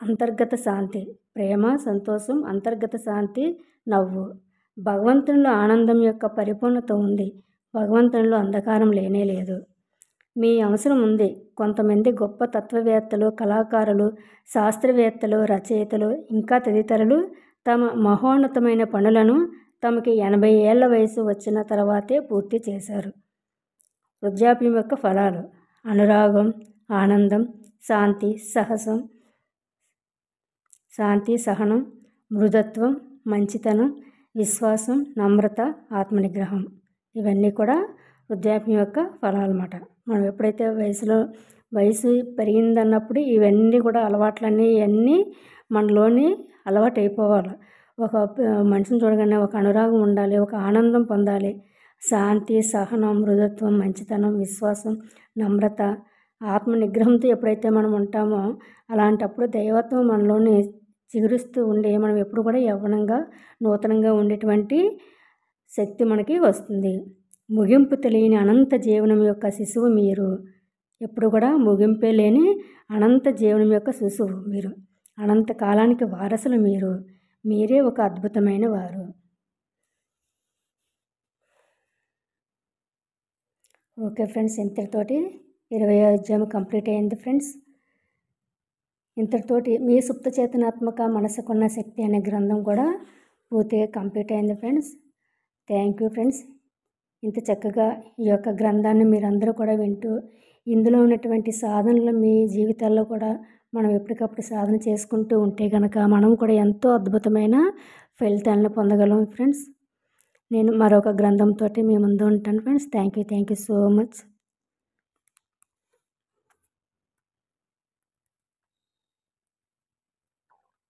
Speaker 1: అంతర్గత శాంతి. ప్రేమ, సంతోషం, అంతర్గత శాంతి, నవ్వు. భగవంతునిలో ఆనందం యొక్క పరిపూర్ణత ఉంది. భగవంతునిలో అంధకారం లేనే లేదు. మీ అవసరం ఉంది. కొంతమంది గొప్ప తత్వవేత్తలు, కళాకారులు, శాస్త్రవేత్తలు, రచయితలు ఇంకా తదితరులు తమ మహోన్నతమైన పనులను తమకి 80 ఏళ్ల వయసు వచ్చిన తర్వాతే పూర్తి చేశారు. వృద్ధాప్యం యొక్క ఫలాలు అనురాగం, ఆనందం, శాంతి, సహనం, మృదుత్వం, మంచితనం, విశ్వాసం, నమ్రత, ఆత్మనిగ్రహం. ఇవన్నీ కూడా వృద్ధాప్యం యొక్క ఫలాలు అన్నమాట. మనం ఎప్పుడైతే వయసు పెరిగిందన్నప్పుడు ఇవన్నీ కూడా అలవాట్లన్నీ ఇవన్నీ మనలోని అలవాటు అయిపోవాలి. ఒక మనిషిని చూడగానే ఒక అనురాగం ఉండాలి, ఒక ఆనందం పొందాలి. శాంతి, సహనం, మృదుత్వం, మంచితనం, విశ్వాసం, నమ్రత, ఆత్మనిగ్రహంతో ఎప్పుడైతే మనం ఉంటామో అలాంటప్పుడు దైవత్వం మనలోని చిగురిస్తూ ఉండి మనం ఎప్పుడు కూడా యవ్వనంగా, నూతనంగా ఉండేటువంటి శక్తి మనకి వస్తుంది. ముగింపు తెలియని అనంత జీవనం యొక్క శిశువు మీరు. ఎప్పుడు కూడా ముగింపే లేని అనంత జీవనం యొక్క శిశువు మీరు. అనంత కాలానికి వారసులు మీరు. మీరే ఒక అద్భుతమైన వారు. ఓకే ఫ్రెండ్స్, ఇంతటితోటి 20వ అధ్యాయం కంప్లీట్ అయింది ఫ్రెండ్స్. ఇంతటితోటి మీ సుప్త చేతనాత్మక మనసుకున్న శక్తి అనే గ్రంథం కూడా పూర్తిగా కంప్లీట్ అయింది ఫ్రెండ్స్. Thank you friends. ఇంత చక్కగా ఈ యొక్క గ్రంథాన్ని మీరందరూ కూడా వింటూ ఇందులో ఉన్నటువంటి సాధనలు మీ జీవితాల్లో కూడా మనం ఎప్పటికప్పుడు సాధన చేసుకుంటూ ఉంటే కనుక మనం కూడా ఎంతో అద్భుతమైన ఫలితాలను పొందగలం ఫ్రెండ్స్. నేను మరొక గ్రంథంతో మీ ముందు ఉంటాను friends. Thank you so much.